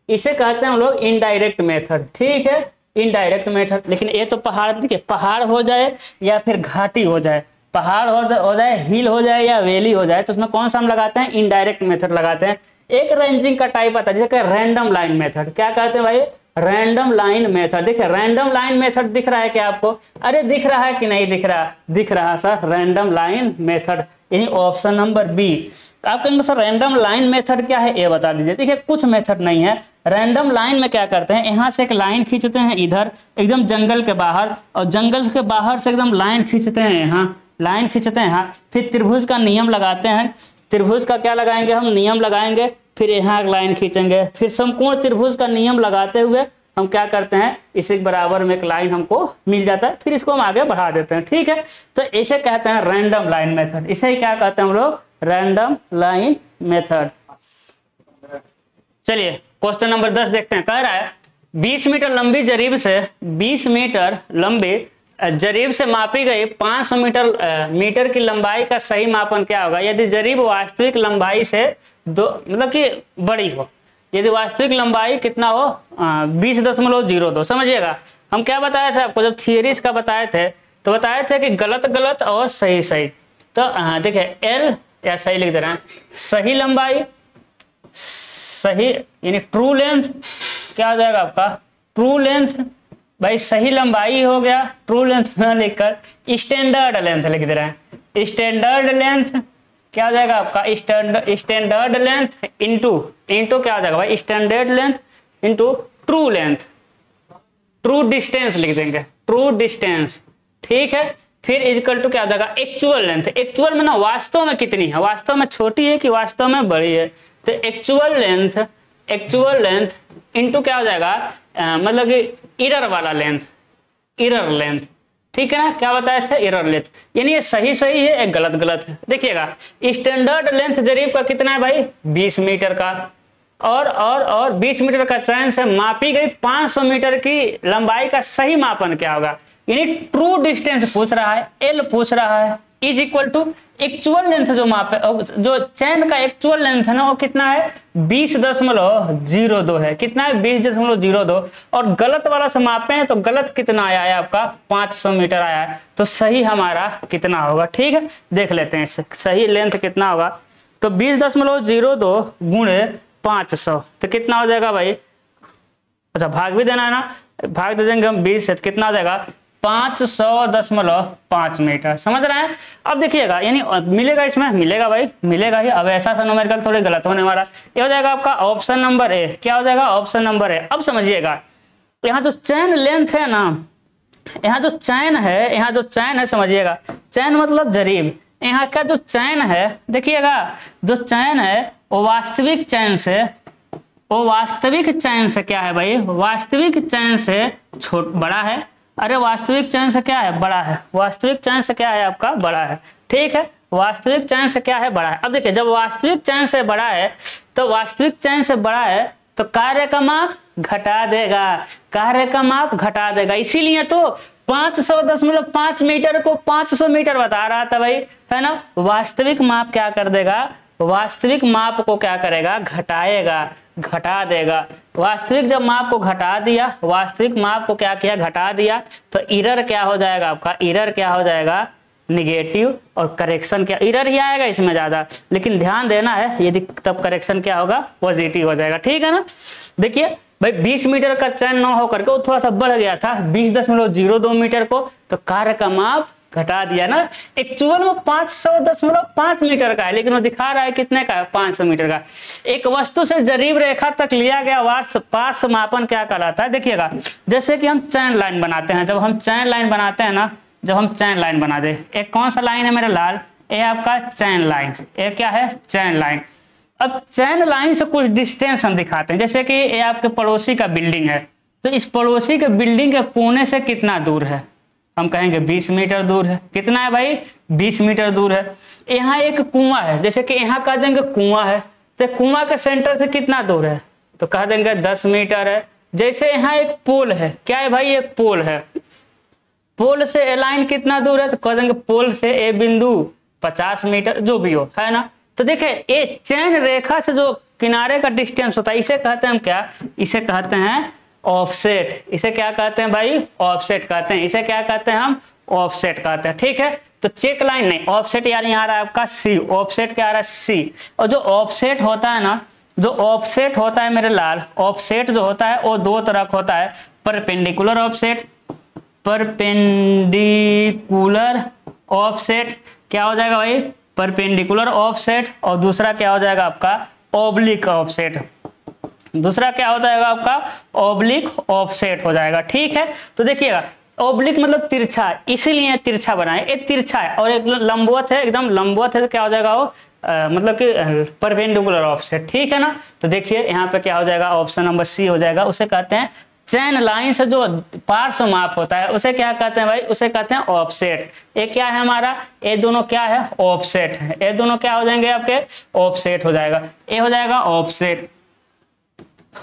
इसे कहते हैं हम लोग इनडायरेक्ट मेथड। ठीक है, इनडायरेक्ट मेथड। लेकिन ये तो पहाड़, देखिए पहाड़ हो जाए या फिर घाटी हो जाए, पहाड़ हो जाए, हिल हो जाए या वैली हो जाए, तो उसमें कौन सा हम लगाते हैं? इनडायरेक्ट मेथड लगाते हैं। एक रेंजिंग का टाइप आता है जैसे रैंडम लाइन मेथड। क्या कहते हैं भाई? Random line method. देखिए रैंडम लाइन मेथड दिख रहा है क्या आपको? अरे दिख रहा है कि नहीं दिख रहा? दिख रहा सर, रैंडम लाइन मेथड, यानी ऑप्शन नंबर बी। आप कहेंगे सर रैंडम लाइन मेथड क्या है, ये बता दीजिए। देखिए कुछ मेथड नहीं है। रैंडम लाइन में क्या करते हैं, यहाँ से एक लाइन खींचते हैं इधर एकदम जंगल के बाहर, और जंगल के बाहर से एकदम लाइन खींचते हैं यहाँ, लाइन खींचते हैं यहाँ। फिर त्रिभुज का नियम लगाते हैं। त्रिभुज का क्या लगाएंगे हम? नियम लगाएंगे। फिर यहाँ लाइन खींचेंगे। फिर समकोण त्रिभुज का नियम लगाते हुए हम क्या करते हैं, इसी के बराबर में एक लाइन हमको मिल जाता है। फिर इसको हम आगे बढ़ा देते हैं। ठीक है, तो इसे कहते हैं रैंडम लाइन मेथड। इसे ही क्या कहते हैं हम लोग? Random line method. चलिए क्वेश्चन नंबर 10 देखते हैं। कह रहा है 20 मीटर लंबी जरीब से 20 मीटर लंबी जरीब से मापी गई 500 मीटर की लंबाई का सही मापन क्या होगा यदि जरीब वास्तविक लंबाई से मतलब कि बड़ी हो। यदि वास्तविक लंबाई कितना हो? 20.02। समझिएगा, हम क्या बताए थे आपको जब थियरीज का बताए थे, तो बताए थे कि गलत गलत और सही सही। तो देखिए एल या सही लिख दे रहे हैं, सही लंबाई, सही यानी ट्रू लेंथ क्या हो जाएगा आपका? ट्रू लेंथ भाई, सही लंबाई हो गया, ट्रू लेंथ में लिखकर स्टैंडर्ड लेंथ लिख दे रहे हैं। स्टैंडर्ड लेंथ क्या हो जाएगा आपका? स्टैंडर्ड लेंथ इंटू क्या हो जाएगा भाई? Standard length into true length, true distance लिख देंगे, ट्रू डिस्टेंस। ठीक है, फिर इक्वल टू क्या हो जाएगा? Actual length. एक्चुअल में ना वास्तव में कितनी है, वास्तव में छोटी है कि वास्तव में बड़ी है, तो एक्चुअल लेंथ इंटू क्या हो जाएगा? मतलब कि इरर वाला लेंथ, इरर लेंथ। ठीक है ना, क्या बताए थे? इरर लेंथ, यानी ये सही सही है, एक गलत गलत है। देखिएगा स्टैंडर्ड लेंथ जरीब का कितना है भाई? 20 मीटर का, और 20 मीटर का चयन से मापी गई 500 मीटर की लंबाई का सही मापन क्या होगा? यानी ट्रू डिस्टेंस पूछ रहा है, एल पूछ रहा है, is equal to actual length जो मापे, जो चैन का एक्चुअल लेंथ है ना वो कितना है? 20.02 है। कितना है? 20.02। और गलत वाला से मापे हैं तो गलत कितना आया है आपका? 500 मीटर आया है। तो सही हमारा कितना होगा? ठीक है, देख लेते हैं इससे सही लेंथ कितना होगा। तो 20.02 गुणे 500 तो कितना हो जाएगा भाई? अच्छा भाग भी देना है ना, भाग दे देंगे हम 20 से, तो कितना हो जाएगा? 500.5 मीटर। समझ रहे हैं? अब देखिएगा, यानी मिलेगा, इसमें मिलेगा भाई, मिलेगा ही। अब ऐसा सा न्यूमेरिकल थोड़ी गलत होने वाला। ये हो जाएगा आपका ऑप्शन नंबर ए। क्या हो जाएगा? Option number A. अब समझिएगा, यहाँ जो चैन लेंथ है ना, यहाँ जो चैन है समझिएगा, चैन मतलब जरीब। यहाँ का जो चैन है, देखिएगा जो चैन है वो वास्तविक चैन से क्या है भाई? वास्तविक चैन से बड़ा है। अरे वास्तविक चैन से क्या है? बड़ा है। वास्तविक चैन से क्या है आपका? बड़ा है। ठीक है, वास्तविक चैन से क्या है? बड़ा है। अब देखिए जब वास्तविक चैन से बड़ा है तो कार्य का माप घटा देगा, कार्य का माप घटा देगा। इसीलिए तो 510.5 मीटर को 500 मीटर बता रहा था भाई, है ना। वास्तविक माप क्या कर देगा? वास्तविक माप को क्या करेगा? घटाएगा, घटा देगा। वास्तविक जब माप को घटा दिया, वास्तविक माप को क्या किया? घटा दिया, तो इरर क्या हो जाएगा आपका? इरर क्या हो जाएगा? निगेटिव। और करेक्शन क्या? इरर ही आएगा इसमें ज्यादा, लेकिन ध्यान देना है, यदि तब करेक्शन क्या होगा? पॉजिटिव हो जाएगा। ठीक है ना। देखिए भाई 20 मीटर का चैन न होकर के वो थोड़ा सा बढ़ गया था 20.02 मीटर को, तो कार्य का माप घटा दिया ना। एक्चुअल में 500.5 मीटर का है, लेकिन वो दिखा रहा है कितने का है, 500 मीटर का। एक वस्तु से जरीब रेखा तक लिया गया पार्श्व मापन क्या कहलाता है, देखिएगा। जैसे कि हम चैन लाइन बनाते हैं, जब हम चैन लाइन बनाते हैं ना, जब हम चैन लाइन बना दे, एक कौन सा लाइन है मेरे लाल, ये आपका चैन लाइन, ये क्या है, चैन लाइन। अब चैन लाइन से कुछ डिस्टेंस हम दिखाते हैं, जैसे कि ये आपके पड़ोसी का बिल्डिंग है, तो इस पड़ोसी के बिल्डिंग के कोने से कितना दूर है, हम कहेंगे 20 मीटर दूर है। कितना है भाई, 20 मीटर दूर है। यहाँ एक कुआं है, जैसे कि यहाँ कह देंगे कुआं है, तो कुआं के सेंटर से कितना दूर है, तो कह देंगे 10 मीटर है। जैसे यहाँ एक पोल है, क्या है भाई, एक पोल है, पोल से ए लाइन कितना दूर है, तो कह देंगे पोल से ए बिंदु 50 मीटर, जो भी हो, है ना। तो देखिए ये चैन रेखा से जो किनारे का डिस्टेंस होता है, इसे कहते हैं हम क्या, इसे कहते हैं ऑफसेट। इसे क्या कहते हैं भाई, ऑफसेट कहते हैं। इसे क्या कहते हैं हम, ऑफसेट कहते हैं, ठीक है। तो चेक लाइन नहीं, ऑफसेट यार यहाँ आ रहा है आपका सी, ऑफसेट क्या आ रहा है, सी। और जो ऑफसेट होता है ना, जो ऑफसेट होता है मेरे लाल, ऑफसेट जो होता है वो दो तरह का होता है, परपेंडिकुलर ऑफसेट, परपेंडिकुलर ऑफसेट क्या हो जाएगा भाई, परपेंडिकुलर ऑफसेट। और दूसरा क्या हो जाएगा आपका, ऑब्लिक ऑफसेट। दूसरा क्या हो जाएगा आपका, ऑब्लिक ऑफसेट हो जाएगा, ठीक है। तो देखिएगा ऑब्लिक मतलब तिरछा, इसीलिए तिरछा बनाए, एक तिरछा है और एक लंबवत है, एकदम लंबवत है, तो क्या हो जाएगा वो मतलब कि परपेंडिकुलर ऑफसेट, ठीक है ना। तो देखिए यहाँ पे क्या हो जाएगा, ऑप्शन नंबर सी हो जाएगा। उसे कहते हैं चैन लाइन से जो पार्श्व माप होता है उसे क्या कहते हैं भाई, उसे कहते हैं ऑफसेट। ये क्या है हमारा, ये दोनों क्या है, ऑफसेट है। ये दोनों क्या हो जाएंगे आपके, ऑफसेट हो जाएगा। ये हो जाएगा ऑफसेट,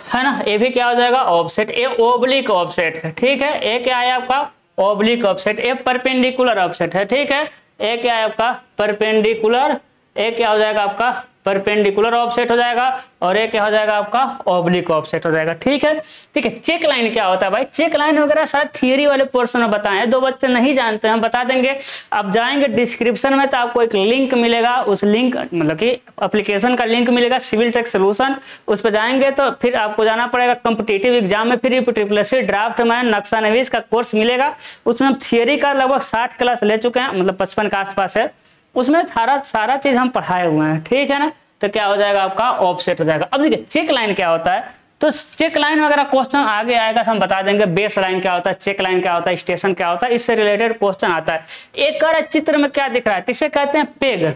है ना। ये भी क्या हो जाएगा, ऑफसेट। ये ओब्लिक ऑफसेट है, ठीक है। ये क्या है आपका, ओब्लिक ऑफसेट। ये परपेंडिकुलर ऑफसेट है, ठीक है। ये क्या है आपका, परपेंडिकुलर। ये क्या हो जाएगा आपका, परपेंडिकुलर ऑफसेट हो जाएगा। और ये क्या हो जाएगा आपका, ऑब्लिक ऑफसेट हो जाएगा, ठीक है। ठीक है, चेक लाइन क्या होता है भाई, चेक लाइन वगैरह शायद थियरी वाले पोर्शन में बताए हैं, दो बच्चे नहीं जानते हैं, बता देंगे। आप जाएंगे डिस्क्रिप्शन में तो आपको एक लिंक मिलेगा, उस लिंक मतलब कि एप्लीकेशन का लिंक मिलेगा, सिविल टेक सोल्यूशन। उस पर जाएंगे तो फिर आपको जाना पड़ेगा कॉम्पिटिटिव एग्जाम में, फिर ट्रिपल ड्राफ्टमैन नक्शा नवीस का कोर्स मिलेगा। उसमें हम थियरी का लगभग 60 क्लास ले चुके हैं, मतलब 55 के आसपास है। उसमें सारा चीज हम पढ़ाए हुए हैं, ठीक है ना। तो क्या हो जाएगा आपका, ऑफसेट हो जाएगा। अब देखिए चेक लाइन क्या होता है, तो चेक लाइन वगैरह क्वेश्चन आगे आएगा तो हम बता देंगे। बेस लाइन क्या होता है, चेक लाइन क्या होता है, स्टेशन क्या होता है, इससे रिलेटेड क्वेश्चन आता है। एक कर चित्र में क्या दिख रहा है, इसे कहते हैं पेग।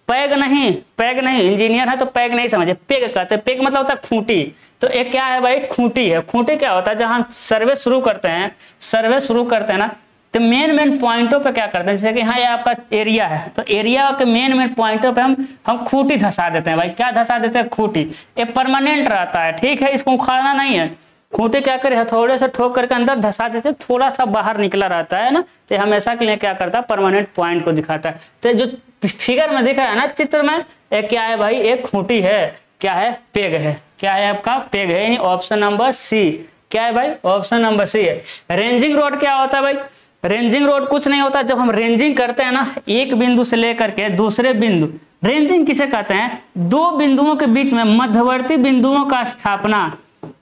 पैग नहीं, पैग नहीं, इंजीनियर है तो पैग नहीं समझे, पेग कहते हैं। पेग मतलब होता है खूंटी। तो एक क्या है भाई, खूंटी है। खूंटी क्या होता है, जब हम सर्वे शुरू करते हैं, सर्वे शुरू करते हैं ना, तो मेन पॉइंटों पे क्या करते हैं, जैसे कि यहाँ ये आपका एरिया है, तो एरिया के मेन पॉइंटों पे हम खूंटी धसा देते हैं भाई। क्या धसा देते हैं, खूंटी। ये परमानेंट रहता है, ठीक है, इसको उखाड़ना नहीं है। खूंटी क्या करे, हथौड़े से ठोक करके अंदर धसा देते हैं, थोड़ा सा बाहर निकला रहता है ना, तो हमेशा के लिए क्या करता है, परमानेंट पॉइंट को दिखाता है। तो जो फिगर में दिख रहा है ना चित्र में, एक क्या है भाई, एक खूंटी है, क्या है, पेग है। क्या है आपका, पेग है, यानी ऑप्शन नंबर सी। क्या है भाई, ऑप्शन नंबर सी है। रेंजिंग रोड क्या होता है भाई, रेंजिंग रोड कुछ नहीं होता, जब हम रेंजिंग करते हैं ना, एक बिंदु से लेकर के दूसरे बिंदु, रेंजिंग किसे कहते हैं, दो बिंदुओं के बीच में मध्यवर्ती बिंदुओं का स्थापना,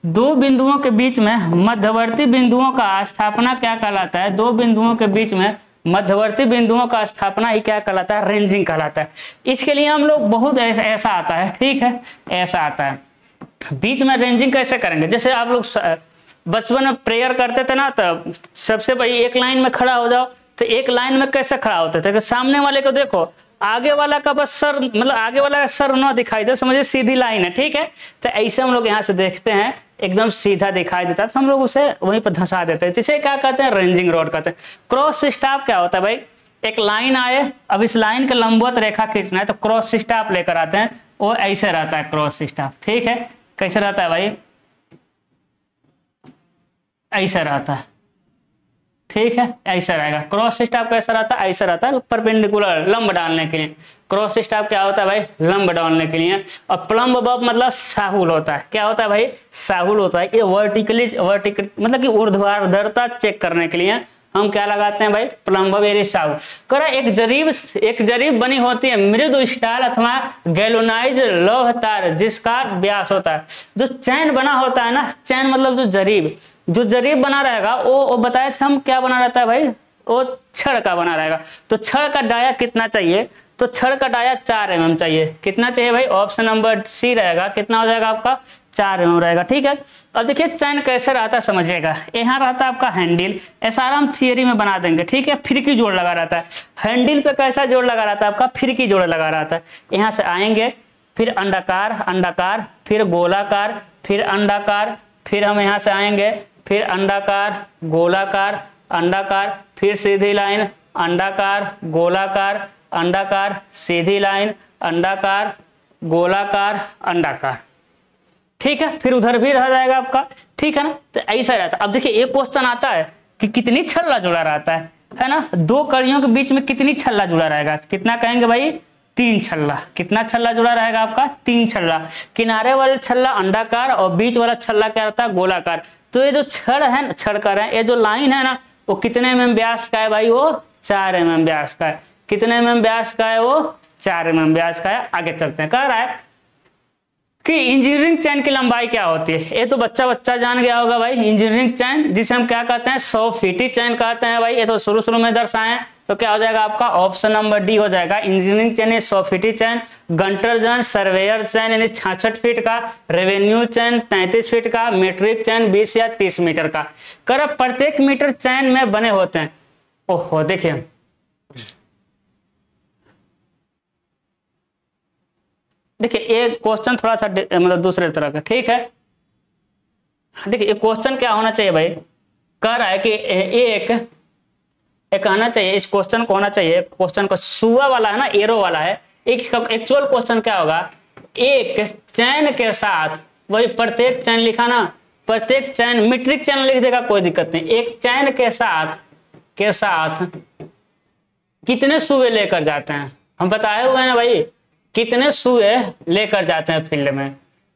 दो बिंदुओं के बीच में मध्यवर्ती बिंदुओं का स्थापना क्या कहलाता है, दो बिंदुओं के बीच में मध्यवर्ती बिंदुओं का स्थापना ही क्या कहलाता है, रेंजिंग कहलाता है। इसके लिए हम लोग बहुत ऐसा आता है, ठीक है, ऐसा आता है। बीच में रेंजिंग कैसे करेंगे, जैसे आप लोग बचपन में प्रेयर करते थे ना, तो सबसे पहले एक लाइन में खड़ा हो जाओ, तो एक लाइन में कैसे खड़ा होते थे कि सामने वाले को देखो, आगे वाला का बस सर, मतलब आगे वाला का सर ना दिखाई दे, समझे सीधी लाइन है, ठीक है। तो ऐसे हम लोग यहाँ से देखते हैं, एकदम सीधा दिखाई देता है, तो हम लोग उसे वहीं पर धंसा देते हैं। इसे क्या कहते हैं, रेंजिंग रोड कहते हैं। क्रॉस स्टाफ क्या होता है भाई, एक लाइन आए, अब इस लाइन के लंबवत रेखा खींचना है, तो क्रॉस स्टाफ लेकर आते हैं, वो ऐसे रहता है क्रॉस स्टाफ, ठीक है। कैसे रहता है भाई, ऐसा रहता है, ठीक है, ऐसा रहेगा। क्रॉस स्टाफ कैसा रहता है, ऐसा रहता है, परपेंडिकुलर, लंब डालने के लिए। क्रॉस स्टाफ क्या होता है भाई, लंब डालने के लिए। और प्लम्ब बब मतलब साहुल होता है, क्या होता है भाई, साहुल होता है। ये वर्टिकल मतलब कि ऊर्ध्वाधरता चेक करने के लिए हम क्या लगाते हैं भाई, प्लम्बवेरी साउ। कह एक जरीब बनी होती है मृदु स्टाइल अथवा गैलोनाइज लौह तार जिसका व्यास होता है। जो चैन बना होता है ना, चैन मतलब जो जरीब बना रहेगा वो बताए थे हम, क्या बना रहता है भाई, वो छड़ का बना रहेगा। तो छड़ का डाया कितना चाहिए, तो छड़ का डाया 4 mm चाहिए। कितना चाहिए भाई, ऑप्शन नंबर सी रहेगा। कितना हो जाएगा आपका, 4 mm रहेगा। ठीक है, अब देखिए चैन कैसे रहता है समझिएगा। यहाँ रहता है आपका हैंडल, ऐसा हम थियरी में बना देंगे। ठीक है, फिरकी जोड़ लगा रहता है। हैंडल पे कैसा जोड़ लगा रहता है आपका, फिरकी जोड़ लगा रहता है। यहाँ से आएंगे, फिर अंडाकार, फिर गोलाकार, फिर अंडाकार, फिर हम यहाँ से आएंगे, फिर अंडाकार, गोलाकार, अंडाकार, फिर सीधी लाइन, अंडाकार, गोलाकार, अंडाकार, सीधी लाइन, अंडाकार, गोलाकार, अंडाकार। ठीक है, फिर उधर भी रह जाएगा आपका। ठीक है ना, तो ऐसा रहता है। अब देखिए एक क्वेश्चन आता है कि कितनी छल्ला जुड़ा रहता है ना, 2 कड़ियों के बीच में कितनी छल्ला जुड़ा रहेगा। कितना कहेंगे भाई, 3 छल्ला। कितना छल्ला जुड़ा रहेगा आपका, 3 छल्ला। किनारे वाले छल्ला अंडाकार और बीच वाला छल्ला क्या रहता है, गोलाकार। तो ये जो छड़ है ना, छड़ कर रहे हैं, ये जो लाइन है ना, वो कितने mm व्यास का है भाई, वो 4 mm व्यास का है। कितने mm व्यास का है, वो 4 mm व्यास का है। आगे चलते हैं, कह रहा है कि इंजीनियरिंग चैन की लंबाई क्या होती है। ये तो बच्चा जान गया होगा भाई, इंजीनियरिंग चैन जिसे हम क्या कहते हैं, 100 फीटी चैन कहते हैं भाई। ये तो शुरू में दर्शाए, तो क्या हो जाएगा आपका, ऑप्शन नंबर डी हो जाएगा। इंजीनियरिंग चैन 100 फीटी चैन, गंटर चैन, सर्वेयर चैन यानी 66 फीट का, रेवेन्यू चैन 33 फीट का, मेट्रिक चैन 20 या 30 मीटर का। कर प्रत्येक मीटर चैन में बने होते हैं। ओहो देखिए, एक क्वेश्चन थोड़ा सा मतलब दूसरे तरह का। ठीक है, देखिए ये क्वेश्चन क्या होना चाहिए भाई, कह रहा है कि एक आना चाहिए, इस क्वेश्चन को होना चाहिए, क्वेश्चन को सुआ वाला है ना, एरो वाला है। एक्चुअल क्वेश्चन क्या होगा, एक चैन के साथ, वही प्रत्येक चैन लिखा ना, प्रत्येक चैन, मीट्रिक चैन लिख देगा कोई दिक्कत नहीं। एक चैन के साथ कितने सुए लेकर जाते हैं, हम बताए हुए हैं ना भाई, कितने सुए लेकर जाते हैं फील्ड में,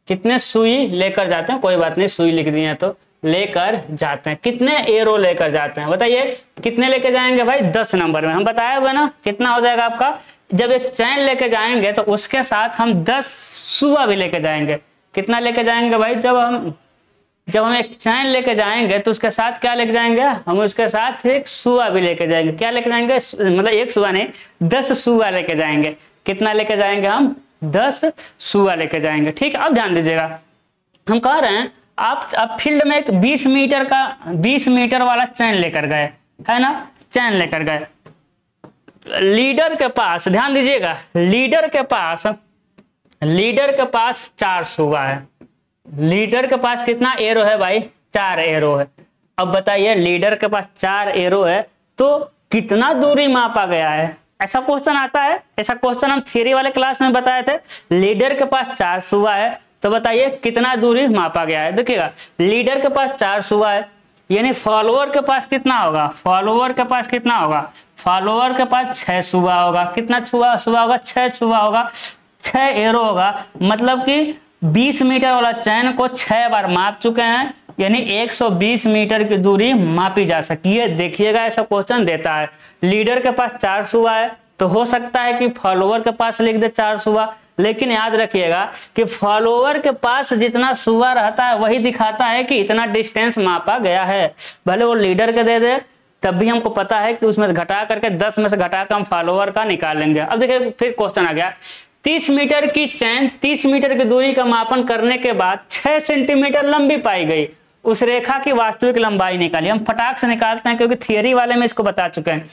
कितने सुई लेकर जाते हैं, कोई बात नहीं सुई लिख दिए हैं तो लेकर जाते हैं। कितने एरो लेकर जाते हैं बताइए, कितने लेकर जाएंगे भाई, 10 नंबर में हम बताए हुए ना। कितना हो जाएगा आपका, जब एक चैन लेके जाएंगे तो उसके साथ हम 10 सुआ भी लेके जाएंगे। कितना लेके जाएंगे भाई, जब हम एक चैन लेके जाएंगे तो उसके साथ क्या लेके जाएंगे, हम उसके साथ एक सुआ भी लेके जाएंगे। क्या लेके जाएंगे, मतलब एक सुआ नहीं, 10 सुआ लेके जाएंगे। कितना लेके जाएंगे हम, 10 सुआ लेके जाएंगे। ठीक है, अब ध्यान दीजिएगा, हम कह रहे हैं आप फील्ड में एक 20 मीटर वाला चैन लेकर गए, है ना, चैन लेकर गए। लीडर के पास, ध्यान दीजिएगा, लीडर के पास 4 सुआ है। लीडर के पास कितना एरो है भाई, 4 एरो है। अब बताइए लीडर के पास 4 एरो है तो कितना दूरी मापा गया है, ऐसा क्वेश्चन आता है। ऐसा क्वेश्चन हम थियरी वाले क्लास में बताए थे। लीडर के पास 4 सुआ है तो बताइए कितना दूरी मापा गया है। देखिएगा लीडर के पास 4 सुआ है, यानी फॉलोअर के पास कितना होगा, फॉलोअर के पास 6 सुआ होगा। कितना सुआ होगा, 6 सुआ होगा, 6 एरो होगा। मतलब कि 20 मीटर वाला चैन को 6 बार माप चुके हैं, यानी 120 मीटर की दूरी मापी जा सकती है। देखिएगा ऐसा क्वेश्चन देता है, लीडर के पास 4 सुआ है तो हो सकता है कि फॉलोअर के पास लिख दे 4 सुआ, लेकिन याद रखिएगा कि फॉलोअर के पास जितना सुआ रहता है वही दिखाता है कि इतना डिस्टेंस मापा गया है। भले वो लीडर के दे दे तब भी हमको पता है कि उसमें से घटा करके 10 में से घटा कर हम फॉलोअर का निकालेंगे। अब देखिए फिर क्वेश्चन आ गया, 30 मीटर की चैन 30 मीटर की दूरी का मापन करने के बाद 6 सेंटीमीटर लंबी पाई गई, उस रेखा की वास्तविक लंबाई निकाली। हम फटाक से निकालते हैं क्योंकि थियरी वाले में इसको बता चुके हैं।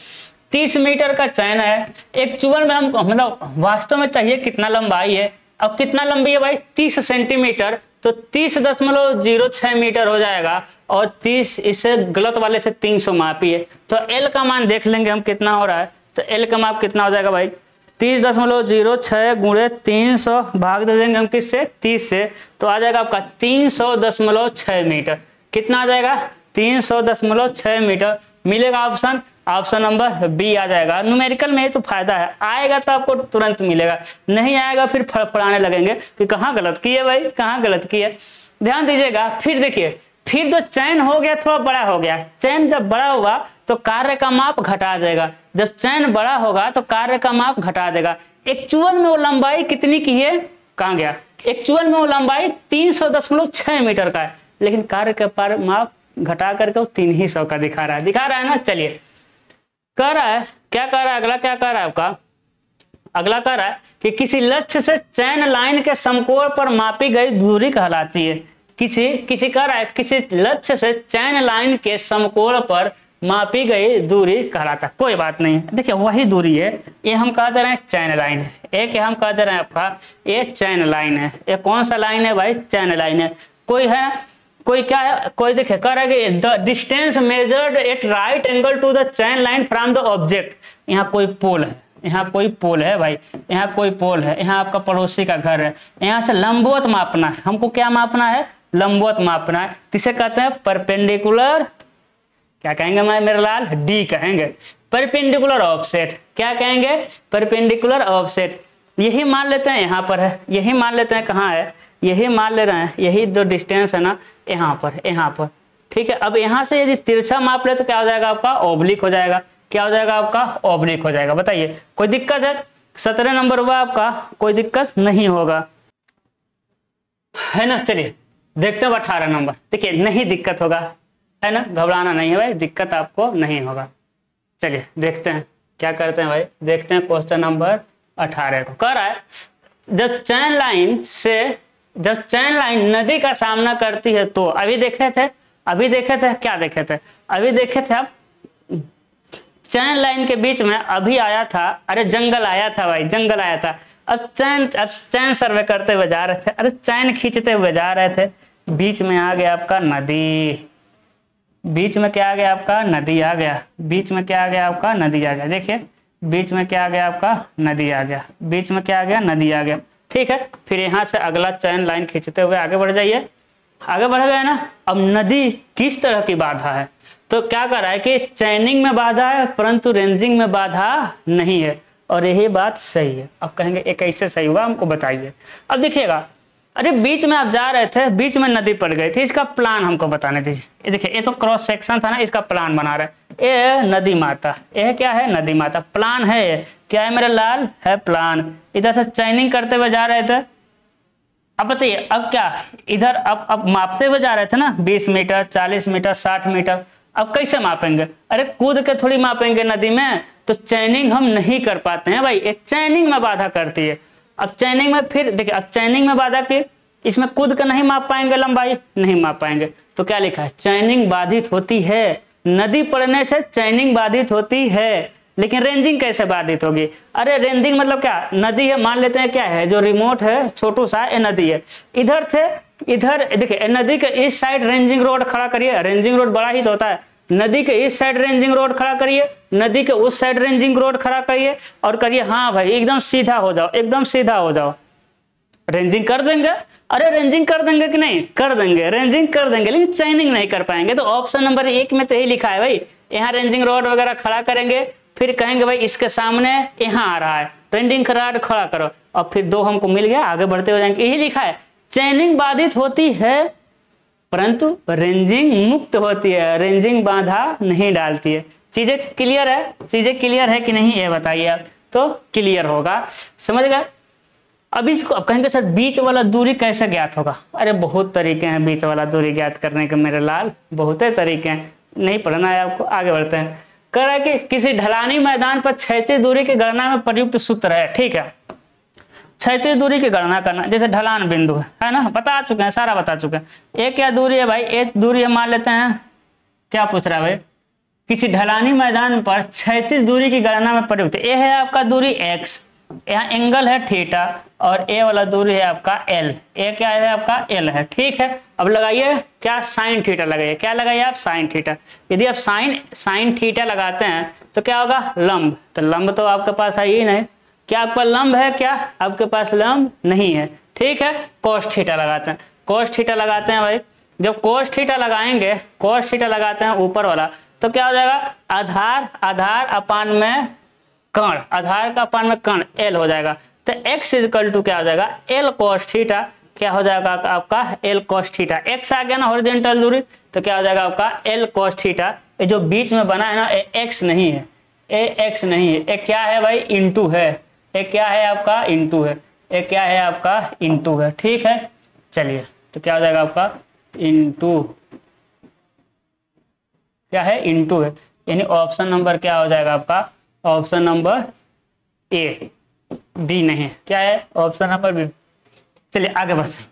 30 मीटर का चैन है, एक्चुअल में हम मतलब वास्तव में चाहिए कितना लंबाई है। अब कितना लंबी है भाई, 30 सेंटीमीटर, तो 30.06 मीटर हो जाएगा और 30 इससे गलत वाले से 300 मापी है। तो एल का मान देख लेंगे हम कितना हो रहा है। तो एल का माप कितना हो जाएगा भाई, 30.06 गुणे 300 भाग दे देंगे हम किससे, 30 से, तो आ जाएगा आपका 300.6 मीटर। कितना आ जाएगा, 300.6 मीटर मिलेगा। ऑप्शन नंबर बी आ जाएगा। न्यूमेरिकल में तो फायदा है, आएगा तो आपको तुरंत मिलेगा, नहीं आएगा फिर फड़फड़ाने लगेंगे कि कहाँ गलत किए भाई, कहाँ गलत किए। ध्यान दीजिएगा, फिर देखिए फिर जो चैन हो गया थोड़ा बड़ा हो गया, चैन जब बड़ा हुआ तो कार्य का माप घटा देगा, जब चैन बड़ा होगा तो कार्य का माप घटा देगा। एक्चुअल में वो लंबाई कितनी की है, कहाँ गया, एक्चुअल में वो लंबाई 300.6 मीटर का है, लेकिन कार्य के पर माप घटा करके वो 300 का दिखा रहा है ना। चलिए कह रहा है, क्या कह रहा है अगला, क्या कह रहा है आपका, अगला कह रहा है कि किसी लक्ष्य से चैन लाइन के समकोण पर मापी गई दूरी कहलाती है। किसी कह रहा है किसी लक्ष्य से चैन लाइन के समकोण पर मापी गई दूरी कहलाता है। कोई बात नहीं है, देखिए वही दूरी है, ये हम कह दे रहे हैं चैन लाइन है, एक हम कह दे रहे हैं आपका ये चैन लाइन है। ये कौन सा लाइन है भाई, चैन लाइन है। कोई है, कोई क्या है, कोई देखिए कह रहा है कि the distance measured at right angle to the chain line from the object. यहाँ कोई पोल है, यहाँ कोई पोल है भाई, यहाँ कोई पोल है, यहाँ आपका पड़ोसी का घर है, यहाँ से लंबवत मापना है हमको। क्या मापना है, लंबवत मापना है। किसे कहते हैं, परपेंडिकुलर, क्या कहेंगे मेरे लाल, डी कहेंगे। परपेंडिकुलर ऑफसेट, क्या कहेंगे, परपेंडिकुलर ऑफसेट। यही मान लेते हैं यहाँ पर है, यही मान लेते हैं कहाँ है, यही मान ले रहे हैं, यही जो डिस्टेंस है ना यहाँ पर, ठीक है। अब यहाँ से यदि तिरछा माप ले तो क्या हो जाएगा आपका, ऑब्लिक हो जाएगा। क्या हो जाएगा आपका, ऑब्लिक हो जाएगा। बताइए कोई दिक्कत है, 17 नंबर हुआ आपका, कोई दिक्कत नहीं होगा, है ना। चलिए देखते हैं 18 नंबर। देखिए नहीं दिक्कत होगा, है ना, घबराना नहीं है भाई, दिक्कत आपको नहीं होगा। चलिए देखते हैं क्या करते हैं भाई, देखते हैं क्वेश्चन नंबर 18 को। कह रहा है जब चैन लाइन नदी का सामना करती है तो, अभी देखे थे क्या देखे थे, अभी देखे थे आप चैन लाइन के बीच में अभी आया था, अरे जंगल आया था भाई, जंगल आया था। अब चैन सर्वे करते हुए जा रहे थे, अरे चैन खींचते हुए जा रहे थे, बीच में आ गया आपका नदी, बीच में क्या आ गया आपका, नदी आ गया, बीच में क्या आ गया आपका, नदी आ गया। देखिए बीच में क्या आ गया आपका, नदी आ गया, बीच में क्या आ गया, नदी आ गया, ठीक है। फिर यहाँ से अगला चैन लाइन खींचते हुए आगे बढ़ जाइए, आगे बढ़ गए ना। अब नदी किस तरह की बाधा है, तो क्या कर रहा है कि चैनिंग में बाधा है परंतु रेंजिंग में बाधा नहीं है, और यही बात सही है। अब कहेंगे ये कैसे सही होगा, हमको बताइए। अब देखिएगा, अरे बीच में आप जा रहे थे, बीच में नदी पड़ गई थी, इसका प्लान हमको बताने दीजिए। ये देखिए ये तो क्रॉस सेक्शन था ना, इसका प्लान बना रहे हैं। ये नदी माता, ये क्या है, नदी माता, प्लान है ये, क्या है मेरे लाल, है प्लान। इधर से चैनिंग करते हुए जा रहे थे। अब बताइए अब क्या, इधर अब मापते हुए जा रहे थे ना, 20 मीटर 40 मीटर 60 मीटर। अब कैसे मापेंगे, अरे कूद के थोड़ी मापेंगे नदी में, तो चैनिंग हम नहीं कर पाते हैं भाई, ये चैनिंग में बाधा करती है। अब चैनिंग में फिर देखिए, अब चैनिंग में बाधा की, इसमें कूद के नहीं माप पाएंगे, लंबाई नहीं माप पाएंगे, तो क्या लिखा है, चैनिंग बाधित होती है। नदी पड़ने से चैनिंग बाधित होती है, लेकिन रेंजिंग कैसे बाधित होगी, अरे रेंजिंग मतलब क्या, नदी है, मान लेते हैं क्या है, जो रिमोट है छोटू सा, ये नदी है, इधर थे, इधर देखिए नदी के इस साइड रेंजिंग रोड खड़ा करिए, रेंजिंग रोड बड़ा ही तो होता है, नदी के इस साइड रेंजिंग रोड खड़ा करिए, नदी के उस साइड रेंजिंग रोड खड़ा करिए, और करिए हाँ भाई एकदम सीधा हो जाओ, एकदम सीधा हो जाओ। रेंजिंग कर देंगे, अरे रेंजिंग कर देंगे कि नहीं, कर देंगे, रेंजिंग कर देंगे, लेकिन चैनिंग नहीं कर पाएंगे। तो ऑप्शन नंबर 1 में तो यही लिखा है भाई, यहाँ रेंजिंग रोड वगैरह खड़ा करेंगे, फिर कहेंगे भाई इसके सामने यहाँ आ रहा है, रेंजिंग रोड खड़ा करो, और फिर 2 हमको मिल गया, आगे बढ़ते हो जाएंगे। यही लिखा है, चैनिंग बाधित होती है परंतु रेंजिंग मुक्त होती है, रेंजिंग बाधा नहीं डालती है। चीजें क्लियर है, चीजें क्लियर है कि नहीं ये बताइए आप, तो क्लियर होगा, समझ गए। अब इसको अब कहेंगे सर बीच वाला दूरी कैसे ज्ञात होगा, अरे बहुत तरीके हैं बीच वाला दूरी ज्ञात करने के मेरे लाल, बहुत तरीके हैं, नहीं पढ़ना है आपको, आगे बढ़ते हैं। कह रहा है कि किसी ढलानी मैदान पर क्षैतिज दूरी की गणना में प्रयुक्त सूत्र है, ठीक है, क्षैतिज दूरी की गणना करना, जैसे ढलान बिंदु है ना, बता चुके हैं, सारा बता चुके हैं। एक क्या दूरी है भाई, एक दूरी हम मान लेते हैं, क्या पूछ रहा है भाई, किसी ढलानी मैदान पर क्षैतिज दूरी की गणना में प्रयुक्त, ये है आपका दूरी x, यहाँ एंगल है थीटा, और ए वाला दूरी है आपका l, ए क्या है आपका l है, ठीक है। अब लगाइए क्या, साइन थीटा लगाइए, क्या लगाइए आप, साइन थीटा। यदि आप साइन थीटा लगाते हैं तो क्या होगा, लंब, तो लंब तो आपके पास है ही नहीं, क्या आपका लंब है, क्या आपके पास लंब नहीं है, ठीक है। कोस थीटा लगाते हैं, कोस थीटा लगाते हैं भाई, जब कोस थीटा लगाएंगे, कोस थीटा लगाते हैं ऊपर वाला, तो क्या हो जाएगा, आधार अपान में कर्ण, आधार का अपान में कर्ण l हो जाएगा, तो x इक्वल टू क्या हो जाएगा, l कोस थीटा, क्या हो जाएगा आपका एल कॉस थीटा। एक्स आ गया ना हॉरिजॉन्टल दूरी, तो क्या हो जाएगा आपका एल कॉस थीटा। ये जो बीच में बना है ना, ये एक्स नहीं है, ये एक्स नहीं है, ये क्या है भाई, इंटू है। ये क्या है आपका, इंटू है। ये क्या है आपका, इंटू है। ठीक है, चलिए तो क्या हो जाएगा आपका इंटू, क्या है, इंटू है। यानी ऑप्शन नंबर क्या हो जाएगा आपका, ऑप्शन नंबर ए, बी नहीं है, क्या है ऑप्शन नंबर बी। चलिए आगे बढ़ते,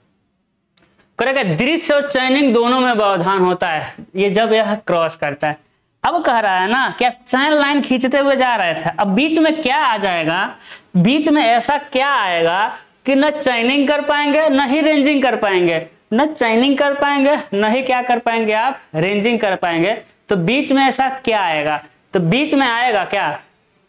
करेगा दृश्य और चैनिंग दोनों में व्यवधान होता है ये जब यह क्रॉस करता है। अब कह रहा है ना कि आप चैन लाइन खींचते हुए जा रहे थे, अब बीच में क्या आ जाएगा, बीच में ऐसा क्या आएगा कि न चैनिंग कर पाएंगे न ही रेंजिंग कर पाएंगे, न चैनिंग कर पाएंगे न ही क्या कर पाएंगे आप, रेंजिंग कर पाएंगे। तो बीच में ऐसा क्या आएगा, तो बीच में आएगा क्या,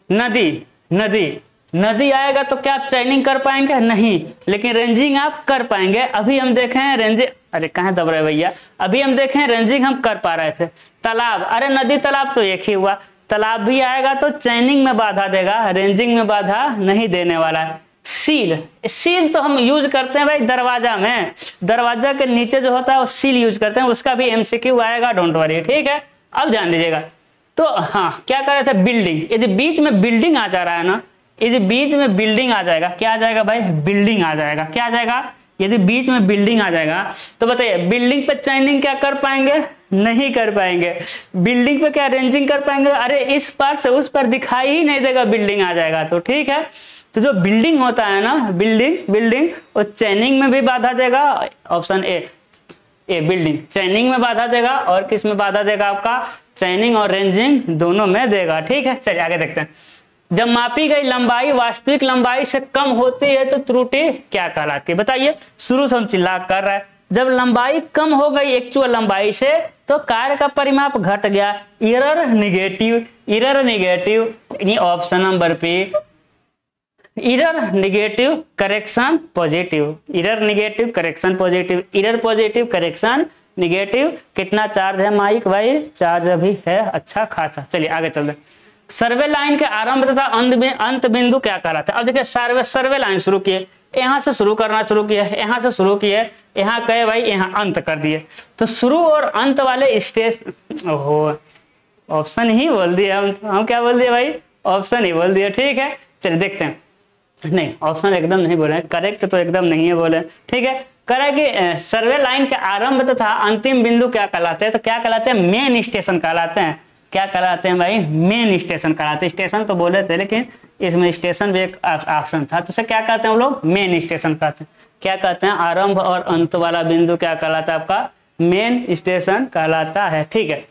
नदी, नदी, नदी आएगा तो क्या आप चैनिंग कर पाएंगे, नहीं, लेकिन रेंजिंग आप कर पाएंगे। अभी हम देखे हैं रेंजिंग, अरे कहाँ दब रहे भैया, अभी हम देखे हैं रेंजिंग हम कर पा रहे थे। तालाब, अरे नदी तालाब तो एक ही हुआ, तालाब भी आएगा तो चैनिंग में बाधा देगा, रेंजिंग में बाधा नहीं देने वाला है। सील, सील तो हम यूज करते हैं भाई दरवाजा में, दरवाजा के नीचे जो होता है वो सील यूज करते हैं, उसका भी एमसीक्यू आएगा, डोंट वरी। ठीक है, अब ध्यान दीजिएगा। तो हाँ क्या कर रहे थे, बिल्डिंग, यदि बीच में बिल्डिंग आ जा रहा है ना, यदि बीच में बिल्डिंग आ जाएगा, क्या आ जाएगा भाई, बिल्डिंग आ जाएगा, क्या आ जाएगा, यदि बीच में बिल्डिंग आ जाएगा तो बताइए बिल्डिंग पे चैनिंग क्या कर पाएंगे, नहीं कर पाएंगे। बिल्डिंग पे क्या रेंजिंग कर पाएंगे, अरे इस पार से उस पर दिखाई ही नहीं देगा, बिल्डिंग आ जाएगा तो। ठीक है, तो जो बिल्डिंग होता है ना, बिल्डिंग, बिल्डिंग वो चैनिंग में भी बाधा देगा, ऑप्शन ए, बिल्डिंग चैनिंग में बाधा देगा और किस में बाधा देगा आपका, चैनिंग और रेंजिंग दोनों में देगा। ठीक है, चलिए आगे देखते हैं। जब मापी गई लंबाई वास्तविक लंबाई से कम होती है तो त्रुटि क्या कहलाती है, बताइए। शुरू से हम चिल्ला कर रहा है, जब लंबाई कम हो गई एक्चुअल लंबाई से तो कार्य का परिमाप घट गया, एरर निगेटिव, एरर निगेटिव, यानी ऑप्शन नंबर पे error negative correction positive, error negative correction positive, error positive correction negative. कितना चार्ज है माइक भाई, चार्ज अभी है अच्छा खासा। चलिए आगे चलते हैं। सर्वे लाइन के आरंभ तथा अंत बिंदु क्या कहलाता है। अब देखिए सर्वे लाइन शुरू किए, यहाँ से शुरू करना शुरू किया, यहाँ से शुरू किए, यहाँ कहे भाई यहाँ अंत कर दिए, तो शुरू और अंत वाले स्टेज, ओहो ऑप्शन ही बोल दिया हम क्या बोल दिए भाई, ऑप्शन ही बोल दिया। ठीक है, चलिए देखते हैं। नहीं ऑप्शन एकदम नहीं बोले, करेक्ट तो एकदम नहीं है बोले। ठीक है, कह कि सर्वे लाइन के आरंभ तथा अंतिम बिंदु क्या कहलाते हैं, तो क्या कहलाते हैं, मेन स्टेशन कहलाते हैं। क्या कहलाते हैं भाई, मेन स्टेशन कहलाते हैं। स्टेशन तो बोले थे लेकिन इसमें स्टेशन भी एक ऑप्शन था, तो उसे क्या कहते हैं हम लोग, मेन स्टेशन कहते हैं। क्या कहते हैं, आरंभ और अंत वाला बिंदु क्या कहलाता है आपका, मेन स्टेशन कहलाता है। ठीक है,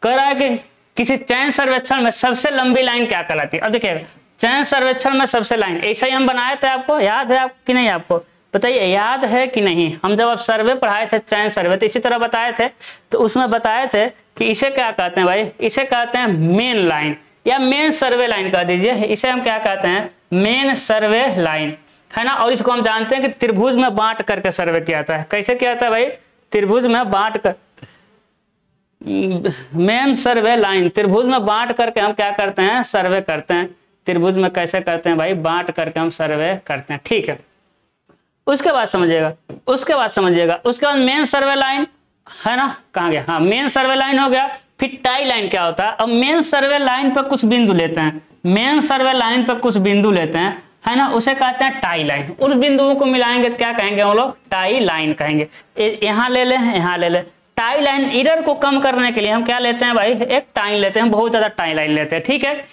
कह रहा है कि किसी चयन सर्वेक्षण में सबसे लंबी लाइन क्या कहलाती है। अब देखिए चयन सर्वेक्षण में सबसे लाइन ऐसा ही हम बनाए थे, आपको याद है आप कि नहीं, आपको बताइए याद है कि नहीं। हम जब आप सर्वे पढ़ाए थे, चयन सर्वे, तो इसी तरह बताए थे, तो उसमें बताए थे कि इसे क्या कहते हैं भाई, इसे कहते हैं मेन लाइन या मेन सर्वे लाइन कह दीजिए, इसे हम क्या कहते हैं, मेन सर्वे लाइन, है ना। और इसको हम जानते हैं कि त्रिभुज में बांट करके सर्वे किया जाता है। कैसे किया जाता है भाई, त्रिभुज में बांट कर, मेन सर्वे लाइन त्रिभुज में बांट करके हम क्या करते हैं, सर्वे करते हैं। त्रिभुज में कैसे करते हैं भाई, बांट करके हम सर्वे करते हैं। ठीक है, उसके बाद समझिएगा, उसके बाद समझिएगा, उसके बाद मेन सर्वे लाइन है ना, कहाँ गया, हाँ मेन सर्वे लाइन हो गया। फिर टाई लाइन क्या होता है, अब मेन सर्वे लाइन पर कुछ बिंदु लेते हैं, मेन सर्वे लाइन पर कुछ बिंदु लेते हैं, है ना, उसे कहते हैं टाई लाइन। उस बिंदुओं को मिलाएंगे तो क्या कहेंगे हम लोग, टाई लाइन कहेंगे। यहाँ ले ले, यहाँ ले ले। टाई लाइन एरर को कम करने के लिए हम क्या लेते हैं भाई, एक टाई लेते हैं, बहुत ज्यादा टाई लाइन लेते हैं। ठीक है,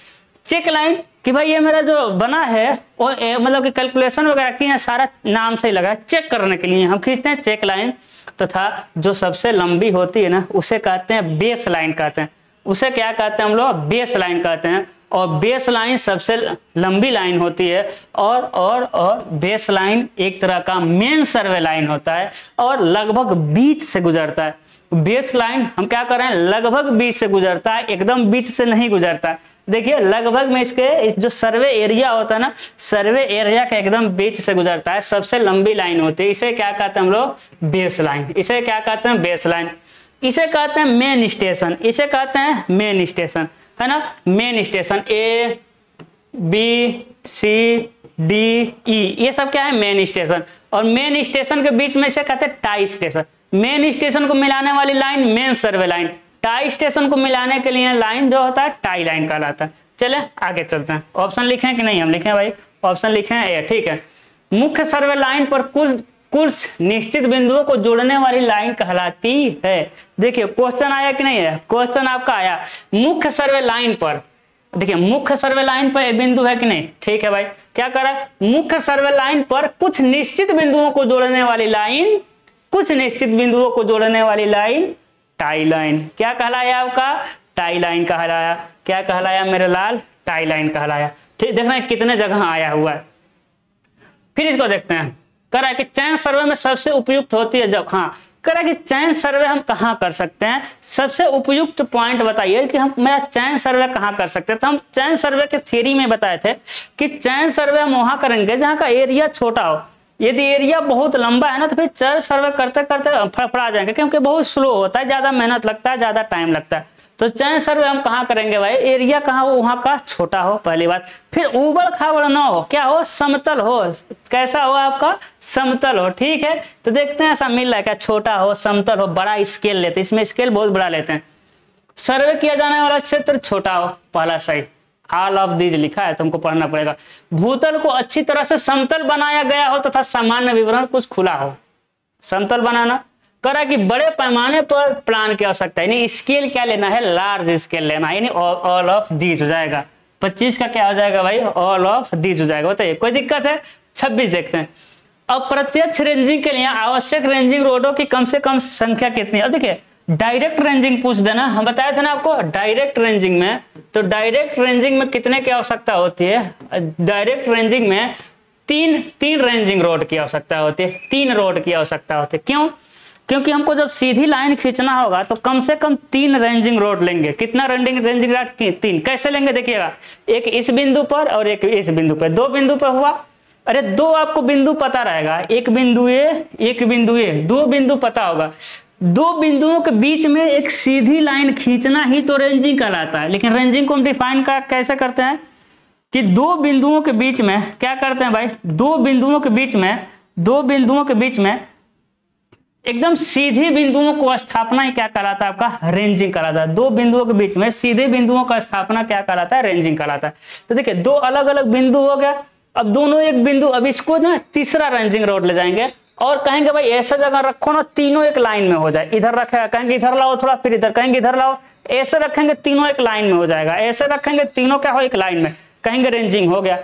चेक लाइन कि भाई ये मेरा जो बना है वो मतलब कि कैलकुलेशन वगैरह की है, सारा नाम से ही लगा है, चेक करने के लिए हम खींचते हैं चेक लाइन। तथा जो सबसे लंबी होती है ना उसे कहते हैं बेस लाइन कहते हैं, उसे क्या कहते हैं हम लोग, बेस लाइन कहते हैं। और बेस लाइन सबसे लंबी लाइन होती है और बेस लाइन एक तरह का मेन सर्वे लाइन होता है और लगभग बीच से गुजरता है। बेस लाइन हम क्या कर रहे हैं, लगभग बीच से गुजरता है, एकदम बीच से नहीं गुजरता है। देखिए लगभग में इसके जो सर्वे एरिया होता है ना, सर्वे एरिया के एकदम बीच से गुजरता है, सबसे लंबी लाइन होती है। इसे क्या कहते हैं हम लोग, बेस लाइन। इसे क्या कहते हैं, बेस लाइन। इसे कहते हैं मेन स्टेशन, इसे कहते हैं मेन स्टेशन, है ना। Main station A B C D E, ये सब क्या है, मेन स्टेशन। और मेन स्टेशन के बीच में इसे कहते हैं टाई स्टेशन। मेन स्टेशन को मिलाने वाली लाइन मेन सर्वे लाइन, टाई स्टेशन को मिलाने के लिए लाइन जो होता है टाई लाइन कहलाता है। चले आगे चलते हैं। ऑप्शन लिखें कि नहीं, हम लिखें भाई, ऑप्शन लिखें ए, ठीक है। मुख्य सर्वे लाइन पर कुछ निश्चित बिंदुओं को जोड़ने वाली लाइन कहलाती है। देखिए क्वेश्चन आया कि नहीं है, क्वेश्चन आपका आया मुख्य सर्वे लाइन पर। देखिए मुख्य सर्वे लाइन पर एक बिंदु है कि नहीं, ठीक है भाई, क्या कर रहा है, मुख्य सर्वे लाइन पर कुछ निश्चित बिंदुओं को जोड़ने वाली लाइन, कुछ निश्चित बिंदुओं को जोड़ने वाली लाइन टाई लाइन क्या कहलाया आपका, टाई लाइन कहलाया। क्या कहलाया मेरे लाल, टाई लाइन कहलाया। ठीक, देखना कितने जगह आया हुआ है। फिर इसको देखते हैं, कह रहा है कि चयन सर्वे में सबसे उपयुक्त होती है जब, हाँ कह रहा है कि चयन सर्वे हम कहाँ कर सकते हैं, सबसे उपयुक्त पॉइंट बताइए कि हम मेरा चयन सर्वे कहाँ कर सकते हैं। तो हम चयन सर्वे के थ्योरी में बताए थे कि चयन सर्वे हम वहां करेंगे जहाँ का एरिया छोटा हो। यदि एरिया बहुत लंबा है ना तो फिर चयन सर्वे करते करते फड़फड़ा जाएंगे, क्योंकि बहुत स्लो होता है, ज्यादा मेहनत लगता है, ज्यादा टाइम लगता है। तो चयन सर्वे हम कहाँ करेंगे भाई, एरिया कहाँ हो, वहां का छोटा हो पहली बात। फिर उबड़ खाबड़ ना हो, क्या हो, समतल हो। कैसा हो आपका, समतल हो। ठीक है, तो देखते हैं ऐसा मिल रहा है क्या, छोटा हो, समतल हो, बड़ा स्केल लेते हैं, इसमें स्केल बहुत बड़ा लेते हैं। सर्वे किया जाने वाला क्षेत्र छोटा हो, पहला सही। ऑल ऑफ दीज लिखा है, तुमको पढ़ना पड़ेगा। भूतल को अच्छी तरह से समतल बनाया गया हो तथा सामान्य विवरण कुछ खुला हो। समतल बनाना करा कि बड़े पैमाने पर प्लान की आवश्यकता है, यानी स्केल क्या लेना है, लार्ज स्केल लेना है, यानी ऑल ऑफ दीज हो जाएगा। 25 का क्या हो जाएगा भाई, ऑल ऑफ दीज हो जाएगा। बताइए कोई दिक्कत है। 26 देखते हैं, अप्रत्यक्ष रेंजिंग के लिए आवश्यक रेंजिंग रोडों की कम से कम संख्या कितनी है। अब देखिए डायरेक्ट रेंजिंग पूछ देना, हम बताए थे ना आपको डायरेक्ट रेंजिंग में, तो डायरेक्ट रेंजिंग में कितने की आवश्यकता होती है, डायरेक्ट रेंजिंग में तीन रेंजिंग रोड की आवश्यकता होती है, 3 रोड की आवश्यकता होती है। क्यों, क्योंकि हमको जब सीधी लाइन खींचना होगा तो कम से कम 3 रेंजिंग रोड लेंगे। कितना रेंजिंग रोड, 3। कैसे लेंगे देखिएगा, एक इस बिंदु पर और एक इस बिंदु पर, 2 बिंदु पर हुआ। अरे 2 आपको बिंदु पता रहेगा, एक बिंदु ए, एक बिंदु ए, 2 बिंदु पता होगा। 2 बिंदुओं के बीच में एक सीधी लाइन खींचना ही तो रेंजिंग कहलाता है। लेकिन रेंजिंग को हम डिफाइन कैसे करते हैं कि 2 बिंदुओं के बीच में क्या करते हैं भाई, 2 बिंदुओं के बीच में एकदम सीधे बिंदुओं को स्थापना ही क्या कहलाता है आपका, रेंजिंग कहलाता है। 2 बिंदुओं के बीच में सीधे बिंदुओं का स्थापना क्या कहलाता है, रेंजिंग कहलाता है। तो देखिए 2 अलग अलग बिंदु हो गया, अब दोनों एक बिंदु, अब इसको ना तीसरा रेंजिंग रोड ले जाएंगे और कहेंगे भाई ऐसा जगह रखो ना तीनों एक लाइन में हो जाए। इधर रखेगा, कहेंगे इधर लाओ थोड़ा, फिर इधर कहेंगे इधर लाओ, ऐसे रखेंगे तीनों एक लाइन में हो जाएगा, ऐसे रखेंगे तीनों क्या हो, एक लाइन में, कहेंगे रेंजिंग हो गया।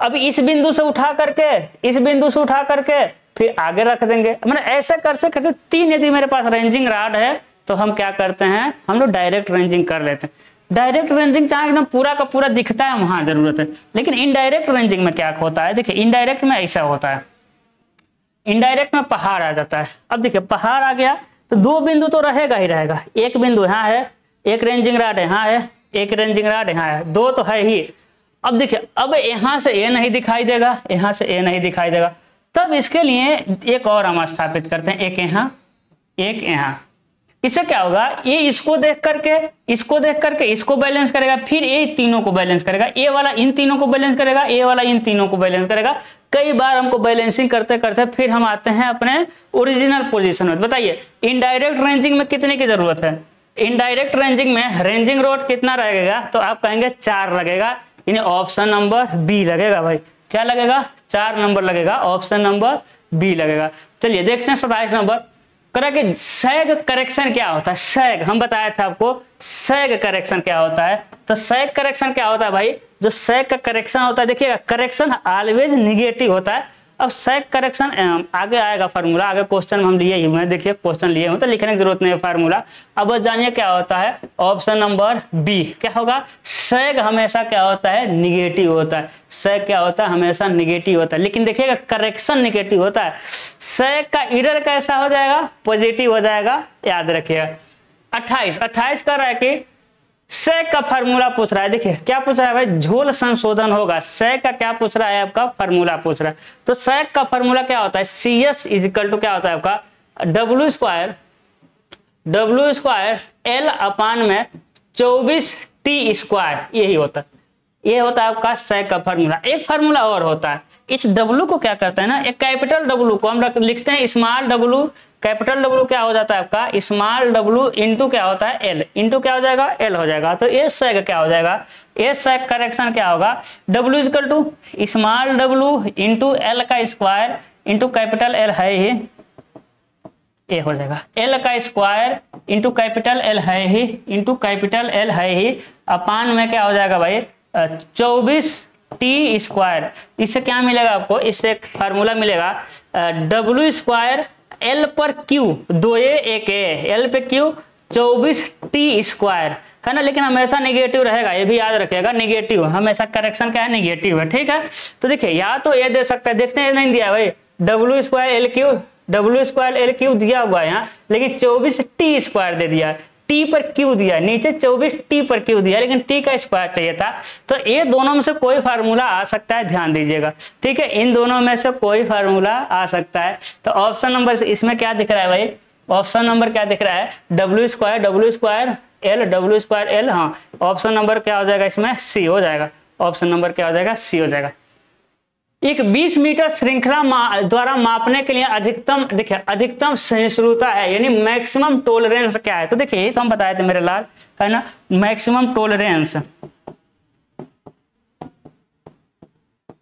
अब इस बिंदु से उठा करके, इस बिंदु से उठा करके फिर आगे रख देंगे, मैंने ऐसे करते करते 3 यदि मेरे पास रेंजिंग रॉड है तो हम क्या करते हैं, हम लोग डायरेक्ट रेंजिंग कर लेते हैं। डायरेक्ट रेंजिंग जहाँ एकदम पूरा का पूरा दिखता है वहां जरूरत है। लेकिन इनडायरेक्ट रेंजिंग में क्या होता है, देखिए इनडायरेक्ट में ऐसा होता है, इनडायरेक्ट में पहाड़ आ जाता है। अब देखिए पहाड़ आ गया तो 2 बिंदु तो रहेगा ही रहेगा, एक बिंदु यहाँ है, एक रेंजिंग रॉड यहाँ है, एक रेंजिंग रॉड यहाँ है, 2 तो है ही। अब देखिए अब यहाँ से ए नहीं दिखाई देगा, यहाँ से ए नहीं दिखाई देगा, तब इसके लिए एक और हम स्थापित करते हैं, एक यहाँ एक यहाँ। इससे क्या होगा, ये इसको देख करके इसको बैलेंस करेगा, फिर ये तीनों को बैलेंस करेगा, ए वाला इन तीनों को बैलेंस करेगा, ए वाला इन तीनों को बैलेंस करेगा। कई बार हमको बैलेंसिंग करते करते फिर हम आते हैं अपने ओरिजिनल पोजीशन में। बताइए इनडायरेक्ट रेंजिंग में कितने की जरूरत है, इनडायरेक्ट रेंजिंग में रेंजिंग रोड कितना लगेगा, तो आप कहेंगे 4 लगेगा, यानी ऑप्शन नंबर बी लगेगा भाई। क्या लगेगा, 4 नंबर लगेगा, ऑप्शन नंबर बी लगेगा। चलिए देखते हैं 27 नंबर, करा कि सैग करेक्शन क्या होता है। सैग हम बताया था आपको, सैग करेक्शन क्या होता है। तो सैग करेक्शन क्या होता है भाई, जो सैग का करेक्शन होता है, देखिएगा करेक्शन ऑलवेज निगेटिव होता है। अब सैग करेक्शन आगे आएगा फार्मूला, आगे क्वेश्चन हम लिए ही हुए, देखिए क्वेश्चन लिए हुए तो लिखने की जरूरत नहीं है फार्मूला। अब जानिए क्या होता है, ऑप्शन नंबर बी क्या होगा, सैग हमेशा क्या होता है, निगेटिव होता है। सैग क्या होता है, हमेशा निगेटिव होता है। लेकिन देखिएगा करेक्शन निगेटिव होता है, सैग का एरर कैसा हो जाएगा, पॉजिटिव हो जाएगा, याद रखिएगा। 28 कर रहा है कि सैग का फार्मूला पूछ रहा है। देखिए क्या पूछ रहा है भाई, झोल संशोधन होगा। सैग का क्या पूछ रहा है, आपका फार्मूला पूछ रहा है। तो सैग का फार्मूला क्या होता है, CS इजिकल टू क्या होता है आपका, W स्क्वायर L अपान में 24T स्क्वायर, यही होता है। ये होता है आपका सेक का फार्मूला। एक फार्मूला और होता है, इस डब्लू को क्या करते हैं ना, एक कैपिटल डब्लू को हम लिखते हैं स्मॉल डब्लू, कैपिटल डब्लू क्या हो जाता है आपका स्मॉल डब्लू इंटू क्या होता है एल, इंटू क्या हो जाएगा एल हो जाएगा। तो ये सेक क्या हो जाएगा, ये सेक करेक्शन क्या होगा, W equal to small W into L का स्क्वायर इंटू कैपिटल एल है ही, ये हो जाएगा एल का स्क्वायर इंटू कैपिटल एल है ही इंटू कैपिटल एल है ही अपान में क्या हो जाएगा भाई 24 टी स्क्वायर। इससे क्या मिलेगा आपको, इससे एक फार्मूला मिलेगा डब्ल्यू स्क्वायर एल पर क्यू, दो ए एक ए, एल पे क्यू 24 टी स्क्वायर है ना। लेकिन हमेशा नेगेटिव रहेगा, ये भी याद रखिएगा, नेगेटिव हमेशा करेक्शन क्या है नेगेटिव है, ठीक है। तो देखिए या तो ये दे सकता है, देखते हैं नहीं दिया भाई W square L Q, W square L Q दिया हुआ है यहाँ, लेकिन 24 टी स्क्वायर दे दिया, टी पर क्यू दिया, नीचे 24 टी पर क्यू दिया, लेकिन टी का स्क्वायर चाहिए था। तो ये दोनों में से कोई फार्मूला आ सकता है, ध्यान दीजिएगा, ठीक है, इन दोनों में से कोई फार्मूला आ सकता है। तो ऑप्शन नंबर इसमें क्या दिख रहा है भाई, ऑप्शन नंबर क्या दिख रहा है W square L, W square L, हाँ ऑप्शन नंबर क्या हो जाएगा इसमें सी हो जाएगा, ऑप्शन नंबर क्या हो जाएगा सी हो जाएगा। एक 20 मीटर श्रृंखला द्वारा मापने के लिए अधिकतम, देखिए अधिकतम सहिष्णुता है, यानी मैक्सिमम टॉलरेंस क्या है। तो देखिए ये तो हम बताए थे मेरे लाल, है ना, मैक्सिमम टॉलरेंस,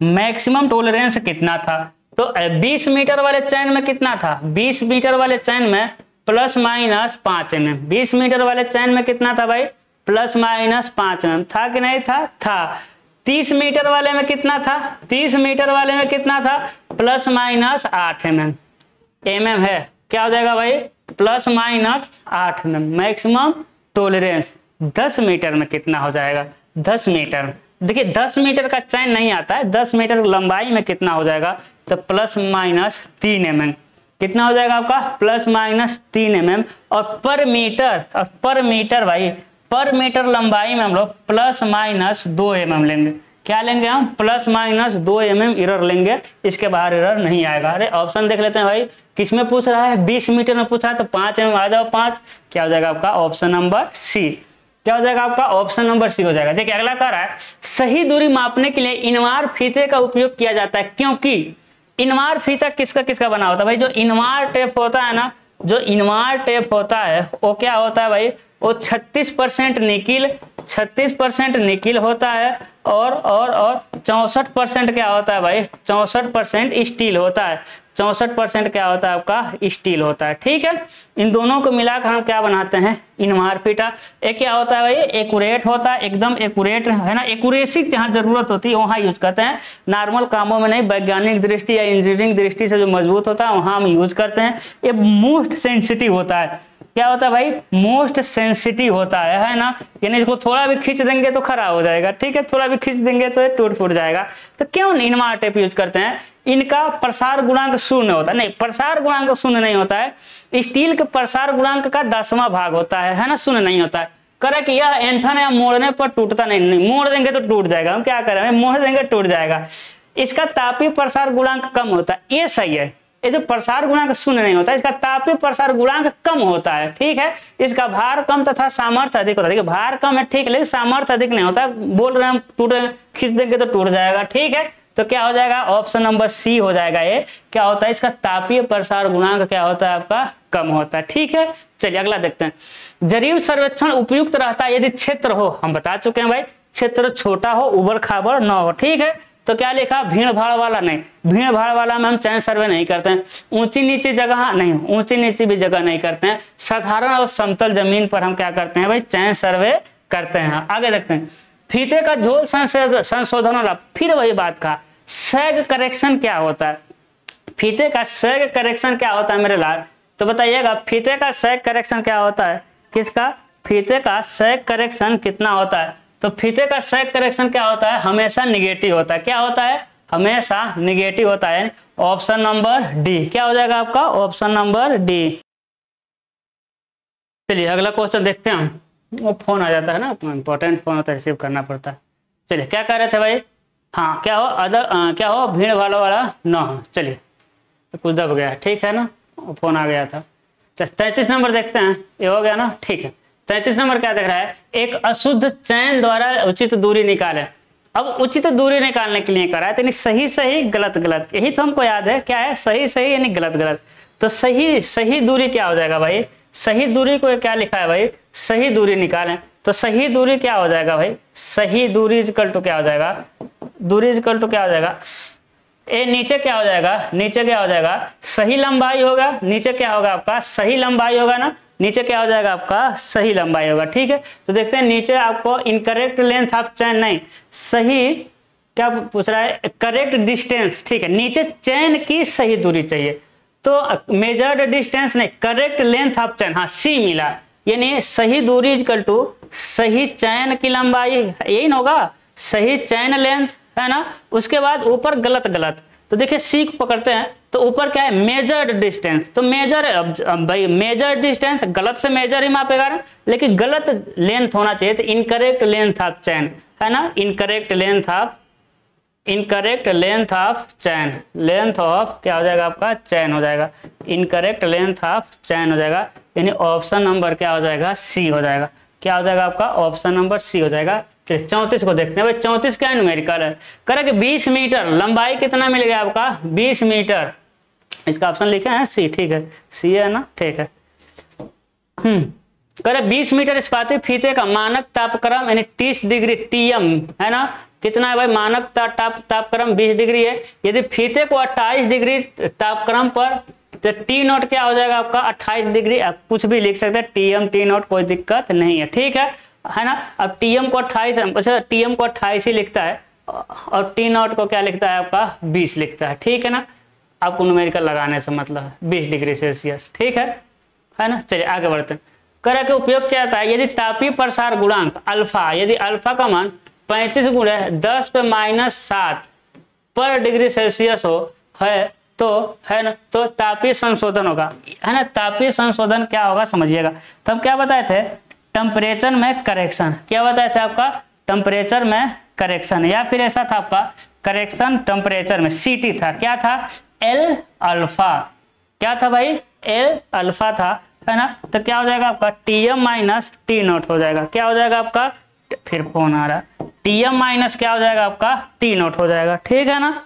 मैक्सिमम टॉलरेंस कितना था, तो 20 मीटर वाले चैन में कितना था, 20 मीटर वाले चैन में प्लस माइनस 5 mm, 20 मीटर वाले चैन में कितना था भाई प्लस माइनस 5 mm, था कि नहीं था, था। 30 मीटर वाले में कितना था, 30 मीटर वाले में कितना था प्लस माइनस 8 mm, mm है, क्या हो जाएगा भाई plus minus 8 mm। Maximum tolerance 10 metre में कितना हो जाएगा, 10 मीटर, देखिए 10 मीटर का चैन नहीं आता है, 10 मीटर लंबाई में कितना हो जाएगा, तो प्लस माइनस 3 mm, कितना हो जाएगा आपका प्लस माइनस 3 mm। और पर मीटर भाई, पर मीटर लंबाई में हम लोग प्लस माइनस 2 mm लेंगे, क्या लेंगे हम प्लस माइनस 2 mm एरर लेंगे, इसके बाहर एरर नहीं आएगा। अरे ऑप्शन देख लेते हैं भाई, किसमें पूछ रहा है 20 मीटर में पूछा है, तो 5 mm आ जाओ 5, क्या हो जाएगा आपका ऑप्शन नंबर सी, क्या हो जाएगा आपका ऑप्शन नंबर सी हो जाएगा। देखिए अगला कह रहा है सही दूरी मापने के लिए इनवार फीते का उपयोग किया जाता है, क्योंकि इनवार फीता किसका किसका बना होता है भाई, जो इनवार टेप होता है ना, जो इनवार टेप होता है वो क्या होता है भाई, वो 36% निकिल, 36% निकिल होता है और 64% क्या होता है भाई, 64% स्टील होता है, 64% क्या होता है आपका स्टील होता है, ठीक है। इन दोनों को मिलाकर हम क्या बनाते हैं इनवार फीता। एक क्या होता है भाई एक्यूरेट होता है, एकदम एक्यूरेट है ना, एक्यूरेसी जहाँ जरूरत होती है वहाँ यूज करते हैं, नॉर्मल कामों में नहीं, वैज्ञानिक दृष्टि या इंजीनियरिंग दृष्टि से जो मजबूत होता है वहाँ हम यूज करते हैं। ये मोस्ट सेंसिटिव होता है, क्या होता है भाई मोस्ट सेंसिटिव होता है ना, यानी इसको थोड़ा भी खींच देंगे तो खराब हो जाएगा, ठीक है, थोड़ा भी खींच देंगे तो ये टूट फूट जाएगा। तो क्यों इनवार टेप यूज करते हैं, इनका प्रसार गुणांक शून्य होता है, नहीं प्रसार गुणांक शून्य नहीं होता है, स्टील के प्रसार गुणांक का 10वां भाग होता है ना, शून्य नहीं होता है। करे कि यह एंथन या मोड़ने पर टूटता नहीं, मोड़ देंगे तो टूट जाएगा, हम क्या करें मोड़ देंगे टूट जाएगा। इसका तापीय प्रसार गुणांक कम होता है, ये सही है, ये जो प्रसार गुणांक शून्य नहीं होता, इसका तापीय प्रसार गुणांक कम होता है, ठीक है। इसका भार कम तथा सामर्थ्य अधिक होता है, देखिए भार कम है ठीक है, लेकिन सामर्थ्य अधिक नहीं होता, बोल रहे हैं हम टूटे खींच देंगे तो टूट जाएगा, ठीक है। तो क्या हो जाएगा ऑप्शन नंबर सी हो जाएगा, ये क्या होता है इसका तापीय प्रसार गुणांक क्या होता है आपका कम होता है, ठीक है। चलिए अगला देखते हैं। जरीब सर्वेक्षण उपयुक्त रहता है यदि क्षेत्र हो, हम बता चुके हैं भाई क्षेत्र छोटा हो उबड़ खाबड़ न हो, ठीक है। तो क्या लिखा भीड़ भाड़ वाला नहीं, भीड़ भाड़ वाला में हम चैन सर्वे नहीं करते हैं, ऊंची नीची जगह नहीं, ऊंची नीची भी जगह नहीं करते हैं, साधारण और समतल जमीन पर हम क्या करते हैं भाई चैन सर्वे करते हैं। आगे देखते हैं फीते का झोल संशोधन वाला, फिर वही बात का सैग करेक्शन क्या होता है, फीते का सैग करेक्शन क्या होता है मेरे लाल, तो बताइएगा फीते का सैग करेक्शन क्या होता है, किसका फीते का सैग करेक्शन कितना होता है। तो फीते का सैग करेक्शन क्या होता है हमेशा निगेटिव होता है, क्या होता है हमेशा निगेटिव होता है, ऑप्शन नंबर डी क्या हो जाएगा आपका ऑप्शन नंबर डी। चलिए अगला क्वेश्चन देखते हैं हम, वो फोन आ जाता है ना, इंपॉर्टेंट फोन होता है रिसीव करना पड़ता है। चलिए क्या कह रहे थे भाई, हाँ क्या हो क्या हो भीड़ भाड़ वाला ना हो, चलिए तो कुछ दब गया ठीक है ना, फोन आ गया था। 33 नंबर देखते हैं, ये हो गया ना, ठीक है। 33 नंबर क्या देख रहा है, एक अशुद्ध चैन द्वारा उचित दूरी निकाले, अब उचित दूरी निकालने के लिए करा है, तो यानी सही सही गलत गलत, यही तो हमको याद है, क्या है सही सही यानी गलत गलत। तो सही सही दूरी क्या हो जाएगा भाई, सही दूरी को क्या लिखा है भाई, सही दूरी निकालें, तो सही दूरी क्या हो जाएगा भाई, सही दूरी इक्वल टू क्या हो जाएगा, दूरी इक्वल टू क्या हो जाएगा, ए नीचे क्या हो जाएगा, नीचे क्या हो जाएगा सही लंबाई होगा, नीचे क्या होगा आपका सही लंबाई होगा ना, नीचे क्या हो जाएगा आपका सही लंबाई होगा। ठीक है, तो देखते हैं नीचे आपको इनकरेक्ट लेंथ ऑफ चैन नहीं, सही क्या पूछ रहा है, करेक्ट डिस्टेंस। ठीक है, नीचे चैन की सही दूरी चाहिए, तो मेजर्ड डिस्टेंस नहीं, करेक्ट लेंथ ऑफ चैन, हाँ सी मिला, यानी सही दूरी इक्वल टू सही चैन की लंबाई, यही ना होगा, सही चैन लेंथ है ना, उसके बाद ऊपर गलत गलत, तो देखिए सी को पकड़ते हैं, तो ऊपर क्या है मेजर्ड डिस्टेंस, तो मेजर अब भाई मेजर्ड डिस्टेंस गलत से मेजर ही मापेगा ना, लेकिन गलत लेंथ होना चाहिए, तो इनकरेक्ट लेंथ ऑफ चैन है ना, incorrect length of chain, length of क्या हो जाएगा आपका चैन हो जाएगा, इनकरेक्ट लेंथ ऑफ चैन हो जाएगा, यानी ऑप्शन नंबर क्या हो जाएगा सी हो जाएगा, क्या हो जाएगा आपका ऑप्शन नंबर सी हो जाएगा। चलिए 34 को देखते हैं भाई, 34 क्या न्यूमेरिकल है, करें कि 20 मीटर लंबाई कितना मिल गया आपका 20 मीटर, इसका ऑप्शन लिखे हैं सी। ठीक है, सी है ना, ठीक है। करे 20 मीटर इस्पाती फीते का मानक तापक्रम यानी 30 डिग्री टीएम है ना, कितना है भाई मानक तापक्रम 20 डिग्री है, यदि फीते को 28 डिग्री तापक्रम पर, तो टी नोट क्या हो जाएगा आपका 28 डिग्री, कुछ भी लिख सकते हैं टीएम टी नोट, कोई दिक्कत नहीं है। ठीक है ना, अब टीएम को 28, अच्छा टीएम को 28 ही लिखता है और टी नोट को क्या लिखता है आपका 20 लिखता है। ठीक है ना, आपको न्यूमेरिकल लगाने से मतलब है 20 डिग्री सेल्सियस। ठीक है ना, चलिए आगे बढ़ते हैं। करे के उपयोग क्या आता है, यदि तापीय प्रसार गुणांक अल्फा, यदि अल्फा का मान 35 गुणे 10⁻⁷ पर डिग्री सेल्सियस हो है, तो है ना, तो तापीय संशोधन होगा है ना, तापीय संशोधन क्या होगा समझिएगा। तो हम क्या बताए थे, टेम्परेचर में करेक्शन, क्या बताए थे आपका टेम्परेचर में करेक्शन, या फिर ऐसा था आपका करेक्शन टेम्परेचर में सीटी था, क्या था एल अल्फा, क्या था भाई एल अल्फा था है ना, तो क्या हो जाएगा आपका टीएम माइनस टी नोट हो जाएगा, क्या हो जाएगा आपका, फिर फोन आ रहा, टीएम माइनस क्या हो जाएगा आपका टी नोट हो जाएगा। ठीक है ना,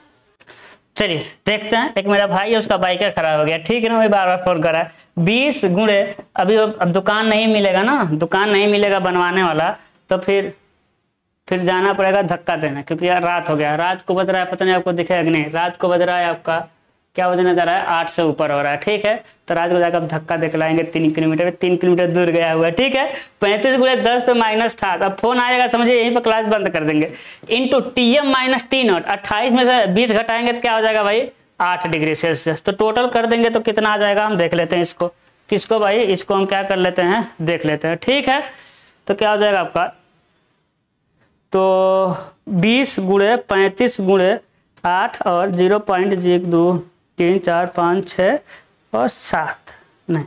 चलिए देखते हैं, एक मेरा भाई है उसका बाइक खराब हो गया। ठीक है ना, मैं बार बार फोन कर रहा है, 20 गुणे अभी अब दुकान नहीं मिलेगा ना, दुकान नहीं मिलेगा बनवाने वाला, तो फिर जाना पड़ेगा धक्का देना, क्योंकि यार रात हो गया, रात को बज रहा है, पता नहीं आपको दिखेगा कि नहीं, रात को बज रहा है आपका क्या बजने जा रहा है 8 से ऊपर हो रहा है। ठीक है, तो रात को जाकर आप धक्का दे के लाएंगे 3 किलोमीटर, 3 किलोमीटर दूर गया हुआ है। ठीक है, 35 गुणे 10 पे माइनस था, अब फोन आएगा समझिए यहीं पर क्लास बंद कर देंगे, into TM minus T note, 28 में से 20 घटाएंगे तो क्या हो जाएगा भाई 8 डिग्री सेल्सियस, तो टोटल कर देंगे तो कितना आ जाएगा, हम देख लेते हैं इसको, किसको भाई, इसको हम क्या कर लेते हैं देख लेते हैं। ठीक है, तो क्या हो जाएगा आपका, तो 20 गुणे 35 गुणे 8 और 0.12 3 4 5 6 और 7 नहीं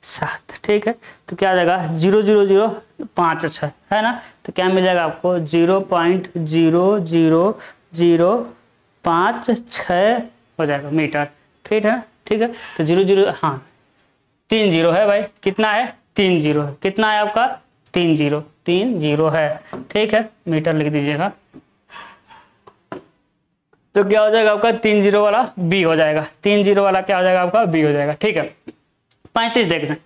7। ठीक है, तो क्या आ जाएगा 0.005 है ना, तो क्या मिल जाएगा आपको 0.00056 हो जाएगा मीटर। ठीक है, ठीक है, तो 00 हाँ 3 0 है भाई, कितना है 3 0 है, कितना है आपका 3 0 है। ठीक है, मीटर लिख दीजिएगा, तो क्या हो जाएगा आपका 3 0 वाला बी हो जाएगा, 3 0 वाला क्या हो जाएगा आपका बी हो जाएगा। ठीक है, 35 देखते हैं,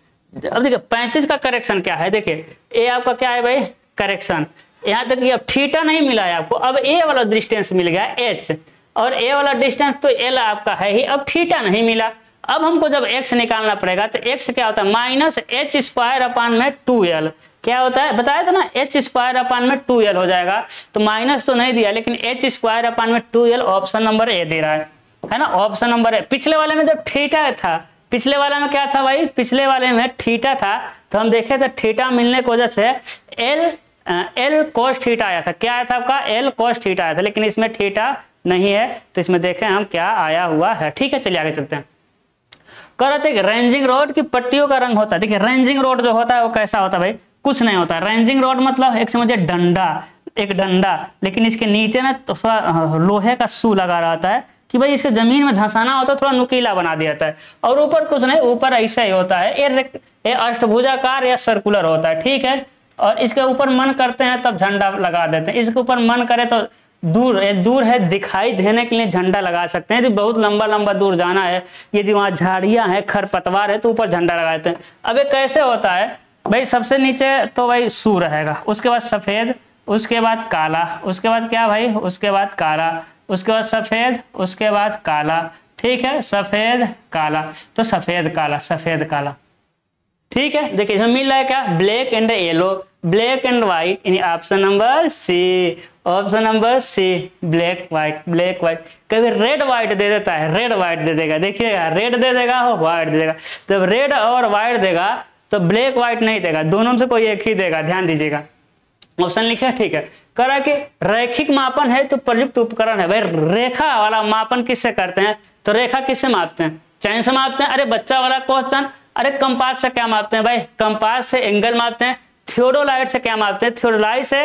अब देखिए 35 का करेक्शन क्या है, देखिए ए आपका क्या है भाई करेक्शन, यहाँ तक कि अब थीटा नहीं मिला है आपको, अब ए वाला डिस्टेंस मिल गया एच, और ए वाला डिस्टेंस तो एल आपका है ही, अब थीटा नहीं मिला, अब हमको जब एक्स निकालना पड़ेगा, तो एक्स क्या होता है माइनस एच स्क्वायर अपान में 2l, क्या होता है बताया था ना एच स्क्वायर अपान में 2l हो जाएगा, तो माइनस तो नहीं दिया लेकिन एच स्क्वायर अपान में 2l ऑप्शन नंबर ए दे रहा है ना, ऑप्शन नंबर ए। पिछले वाले में जब थीटा था, पिछले वाले में क्या था भाई, पिछले वाले में थीटा था, तो हम देखे थे थीटा मिलने की वजह से एल कोस थीटा आया था, क्या आया था आपका एल कोस थीटा आया था, लेकिन इसमें थीटा नहीं है, तो इसमें देखें हम क्या आया हुआ है। ठीक है, चलिए आगे चलते हैं। करते रेंजिंग रोड की पट्टियों का रंग होता है, देखिए रेंजिंग रोड जो होता है वो कैसा होता है भाई, कुछ नहीं होता, रेंजिंग रोड मतलब एक समझिए डंडा, एक डंडा, लेकिन इसके नीचे ना तो थोड़ा लोहे का सू लगा रहता है कि भाई इसके जमीन में धंसाना होता है, थोड़ा नुकीला बना दिया जाता है, और ऊपर कुछ नहीं, ऊपर ऐसा ही होता है, ये अष्टभुजाकार या सर्कुलर होता है। ठीक है, और इसके ऊपर मन करते हैं तब झंडा लगा देते हैं, इसके ऊपर मन करे तो दूर है दिखाई देने के लिए झंडा लगा सकते हैं। यदि बहुत लंबा लंबा दूर जाना है, यदि वहाँ झाड़ियाँ हैं, खरपतवार है, तो ऊपर झंडा लगा देते हैं। अब ये कैसे होता है भाई, सबसे नीचे तो भाई सू रहेगा, उसके बाद सफ़ेद, उसके बाद काला, उसके बाद क्या भाई, उसके बाद काला, उसके बाद सफ़ेद, उसके बाद काला, ठीक है, सफ़ेद काला, तो सफ़ेद काला, सफ़ेद काला, ठीक है। देखिए इसमें मिल रहा है क्या, black and yellow, black and white, यानी option number C, option number C, black white, black white. कभी रेड व्हाइट दे देता है, रेड व्हाइट दे देगा, देखिएगा रेड दे देगा और व्हाइट दे देगा। जब रेड और व्हाइट देगा तो ब्लैक व्हाइट नहीं देगा, दोनों में से कोई एक ही देगा, ध्यान दीजिएगा। ऑप्शन लिखे, ठीक है। कह रहा है कि रैखिक मापन है तो प्रयुक्त उपकरण है। भाई रेखा वाला मापन किससे करते हैं, तो रेखा किससे मापते हैं, चैन से मापते हैं। अरे बच्चा वाला क्वेश्चन, अरे कंपास से क्या मापते हैं भाई, कंपास से एंगल मापते हैं। थियोडोलाइट से क्या मापते हैं, थियोडोलाइट से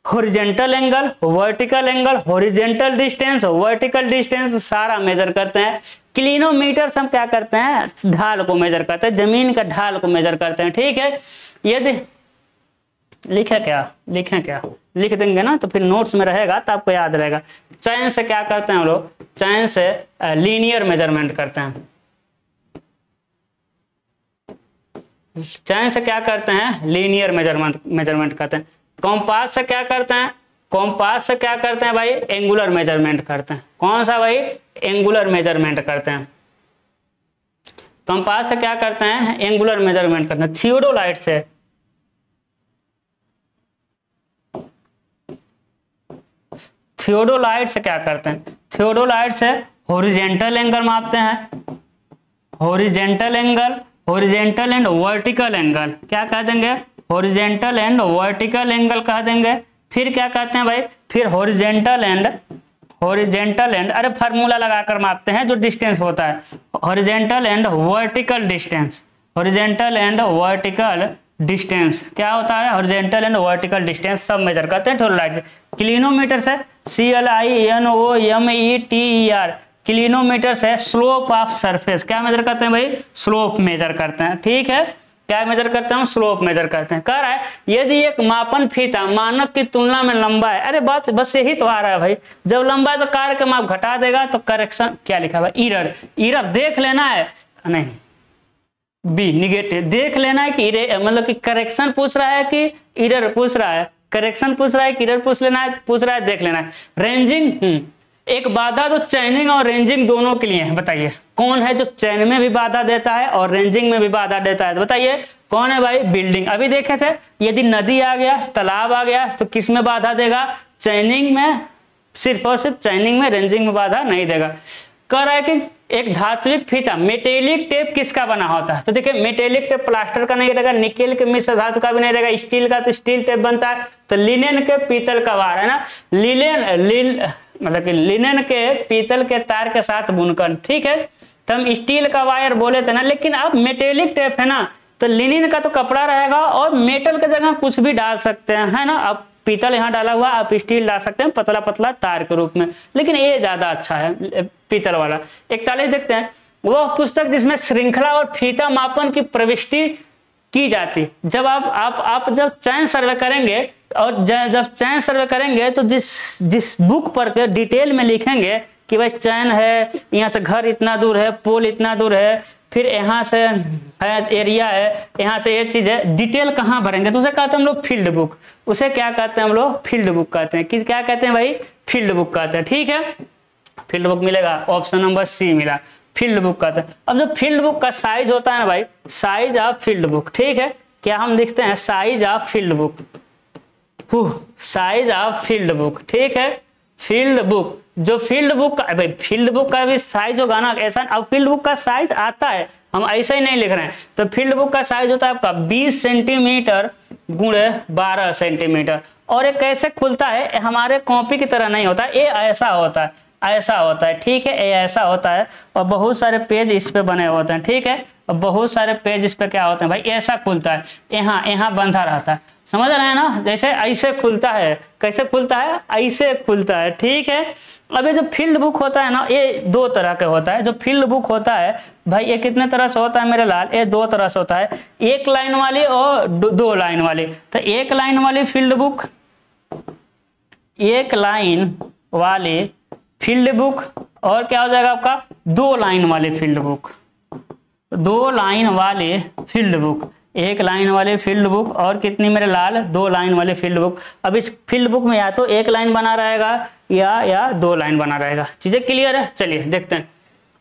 horizontal angle, vertical angle, horizontal distance, vertical distance सारा मेजर करते हैं। क्लिनोमीटर से हम क्या करते हैं, ढाल को मेजर करते हैं, जमीन का ढाल को मेजर करते हैं, ठीक है। यदि लिखे क्या लिख देंगे ना तो फिर नोट्स में रहेगा तो आपको याद रहेगा। चैन से क्या करते हैं हम लोग, चैन से लीनियर मेजरमेंट करते हैं। चैन से क्या करते हैं, लीनियर मेजरमेंट करते हैं। कॉम्पास से क्या करते हैं, कॉम्पास से क्या करते हैं भाई, एंगुलर मेजरमेंट करते हैं। कौन सा भाई, एंगुलर मेजरमेंट करते हैं। कंपास से क्या करते हैं, एंगुलर मेजरमेंट करते हैं। थियोडोलाइट से क्या करते हैं, थियोडोलाइट से हॉरिजॉन्टल एंगल मापते हैं, हॉरिजॉन्टल एंड वर्टिकल एंगल, क्या कह देंगे, हॉरिजॉन्टल एंड वर्टिकल एंगल कह देंगे। फिर क्या कहते हैं भाई, फिर हॉरिजॉन्टल एंड अरे फार्मूला लगाकर मापते हैं जो डिस्टेंस होता है, horizontal and vertical distance, horizontal and vertical distance क्या होता है, हॉरिजॉन्टल एंड वर्टिकल डिस्टेंस सब मेजर करते हैं थियोडोलाइट से। क्लिनोमीटर से CLINOMETER, क्लिनोमीटर से स्लोप ऑफ सरफेस क्या मेजर करते हैं भाई, स्लोप मेजर करते हैं, ठीक है। क्या मेजर करते हैं, स्लोप मेजर करते हैं। कह रहा है यदि एक मापन फीता मानक की तुलना में लंबा है, अरे बात बस यही तो आ रहा है भाई, जब लंबा है तो कार्य का माप घटा देगा, तो करेक्शन क्या लिखा हुआ, इरर देख लेना है, नहीं बी निगेटिव देख लेना है कि मतलब कि करेक्शन पूछ रहा है कि इरर पूछ रहा है, करेक्शन पूछ रहा है कि इरर पूछ रहा है, देख लेना है। रेंजिंग एक बाधा तो चैनिंग और रेंजिंग दोनों के लिए है, बताइए कौन है जो चैन में भी बाधा देता है और रेंजिंग में भी बाधा देता है, तो बताइए कौन है भाई, बिल्डिंग। अभी देखे थे यदि नदी आ गया, तालाब आ गया तो किस में बाधा देगा, चैनिंग में, सिर्फ और सिर्फ चैनिंग में, रेंजिंग में बाधा नहीं देगा। कह रहा है कि एक धात्विक फीता मेटेलिक टेप किसका बना होता है, तो देखिए मेटेलिक टेप प्लास्टर का नहीं रहेगा, निकेल के मिश्र धातु का भी नहीं रहेगा, स्टील का तो स्टील टेप बनता है, तो लिनेन के पीतल का वार है ना, मतलब कि लिनेन के पीतल के तार के साथ बुनकर, ठीक है। तो हम स्टील का वायर बोले थे ना, लेकिन अब मेटेलिक टेप है ना, तो लिनिन का तो कपड़ा रहेगा और मेटल की जगह कुछ भी डाल सकते हैं, है ना। अब पीतल यहाँ डाला हुआ, आप स्टील डाल सकते हैं पतला पतला तार के रूप में, लेकिन ये ज्यादा अच्छा है पीतल वाला। 41 देखते हैं, वह पुस्तक जिसमें श्रृंखला और फीता मापन की प्रविष्टि की जाती। जब आप जब चैन सर्वे करेंगे और जब चैन सर्वे करेंगे तो जिस बुक पर के डिटेल में लिखेंगे कि भाई चैन है, यहाँ से घर इतना दूर है, पोल इतना दूर है, फिर यहाँ से एरिया है, यहाँ से ये चीज है, डिटेल कहाँ भरेंगे, तो उसे कहते हैं हम लोग फील्ड बुक। उसे क्या कहते हैं हम लोग, फील्ड बुक कहते हैं। कि क्या कहते हैं भाई, फील्ड बुक कहते हैं, ठीक है। फील्ड बुक मिलेगा, ऑप्शन नंबर सी मिला, फील्ड बुक कहते हैं। अब जो फील्ड बुक का साइज होता है ना भाई, साइज ऑफ फील्ड बुक, ठीक है। क्या हम लिखते हैं, size of field book, size of field book, ठीक है। फील्ड बुक, जो फील्ड बुक का भाई, फील्ड बुक का भी साइज होगा ना ऐसा। अब फील्ड बुक का साइज आता है, हम ऐसा ही नहीं लिख रहे हैं, तो फील्ड बुक का साइज होता है आपका 20 सेंटीमीटर गुणे 12 सेंटीमीटर। और ये कैसे खुलता है, हमारे कॉपी की तरह नहीं होता, ये ऐसा होता है, ऐसा होता है, ठीक है, ये ऐसा होता है और बहुत सारे पेज इस पे बने होते हैं, ठीक है, और बहुत सारे पेज इस पे क्या होते हैं भाई, ऐसा खुलता है, यहाँ यहाँ बंधा रहता है, समझ रहे हैं ना, जैसे ऐसे खुलता है, कैसे खुलता है, ऐसे खुलता है, ठीक है। अब ये जो फील्ड बुक होता है ना, ये दो तरह के होता है। जो फील्ड बुक होता है भाई, ये कितने तरह से होता है मेरे लाल, ये दो तरह से होता है, एक लाइन वाली और दो लाइन वाली। तो एक लाइन वाली फील्ड बुक, एक लाइन वाली फील्ड बुक, और क्या हो जाएगा आपका, दो लाइन वाली फील्ड बुक, दो लाइन वाले फील्ड बुक, एक लाइन वाले फील्ड बुक, और कितनी मेरे लाल, दो लाइन वाले फील्ड बुक। अब इस फील्ड बुक में या तो एक लाइन बना रहेगा या दो लाइन बना रहेगा। चीजें क्लियर है, चलिए देखते हैं।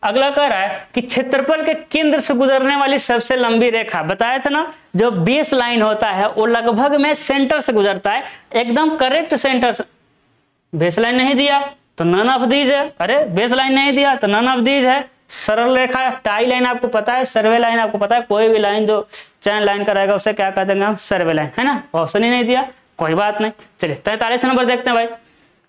अगला कह रहा है कि क्षेत्रफल के केंद्र से गुजरने वाली सबसे लंबी रेखा, बताया था ना, जो बेस लाइन होता है वो लगभग में सेंटर से गुजरता है, एकदम करेक्ट सेंटर से। बेस लाइन नहीं दिया तो नन ऑफ दीज है, अरे बेस लाइन नहीं दिया तो नन ऑफ दीज है। सरल रेखा, टाई लाइन आपको पता है, सर्वे लाइन आपको पता है, कोई भी लाइन जो चैन लाइन का रहेगा उसे क्या कह देंगे हम, सर्वे लाइन, है ना। ऑप्शन ही नहीं दिया, कोई बात नहीं। चलिए 43 नंबर देखते हैं भाई।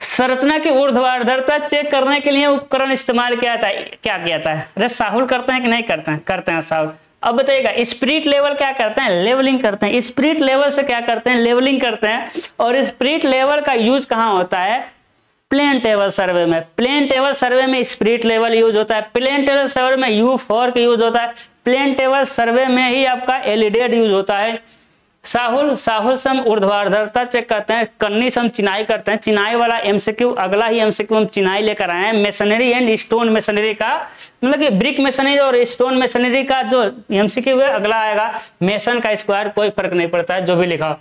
संरचना की ऊर्ध्वाधरता चेक करने के लिए उपकरण इस्तेमाल किया था, क्या किया था, अरे साहुल करते हैं कि नहीं करते हैं, करते हैं साहुल। अब बताइएगा स्पिरिट लेवल क्या करते हैं, लेवलिंग करते हैं। स्पिरिट लेवल से क्या करते हैं, लेवलिंग करते हैं। और स्पिरिट लेवल का यूज कहाँ होता है, प्लेन टेबल सर्वे में। प्लेन टेबल सर्वे में स्पिरिट लेवल यूज होता है, प्लेन टेबल सर्वे में U4 का यूज होता है, प्लेन टेबल सर्वे में ही आपका एलिडेड यूज होता है। साहुल से हम ऊर्ध्वाधरता चेक करते हैं, कन्नी से हम चिनाई करते हैं। चिनाई वाला MCQ, अगला ही MCQ हम चिनाई लेकर आए हैं। मेसनरी एंड स्टोन मेसनरी का, मतलब कि ब्रिक मेसनरी और स्टोन मेसनरी का जो MCQ है अगला आएगा। मेसन का स्क्वायर कोई फर्क नहीं पड़ता है, जो भी लिखा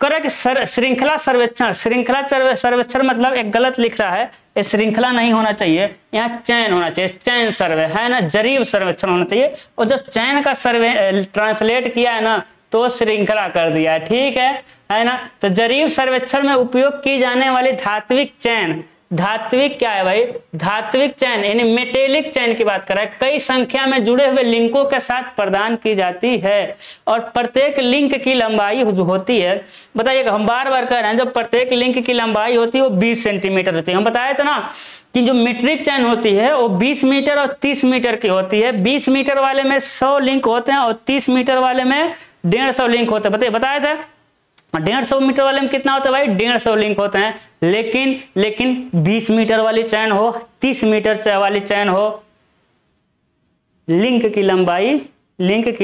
करे कि श्रृंखला सर्वेक्षण। श्रृंखला सर्वेक्षण मतलब एक गलत लिख रहा है, ये श्रृंखला नहीं होना चाहिए, यहाँ चैन होना चाहिए, चैन सर्वे है ना, जरीब सर्वेक्षण होना चाहिए। और जब चैन का सर्वे ट्रांसलेट किया है ना तो श्रृंखला कर दिया है, ठीक है ना। तो जरीब सर्वेक्षण में उपयोग की जाने वाली धात्विक चैन, धात्विक क्या है भाई, धात्विक चैन यानी मेटेलिक चैन की बात कर रहा है, कई संख्या में जुड़े हुए लिंकों के साथ प्रदान की जाती है और प्रत्येक लिंक की लंबाई होती है, बताइएगा, हम बार बार कह रहे हैं, जब प्रत्येक लिंक की लंबाई होती है वो 20 सेंटीमीटर होती है। हम बताया था ना कि जो मीट्रिक चैन होती है वो 20 मीटर और 30 मीटर की होती है। 20 मीटर वाले में 100 लिंक होते हैं और 30 मीटर वाले में 150 लिंक होते हैं, बताया था। 150 मीटर वाले में कितना होता है भाई, 150 लिंक होते हैं। लेकिन 20 मीटर वाली चैन हो, 30 मीटर वाली चैन हो, लिंक की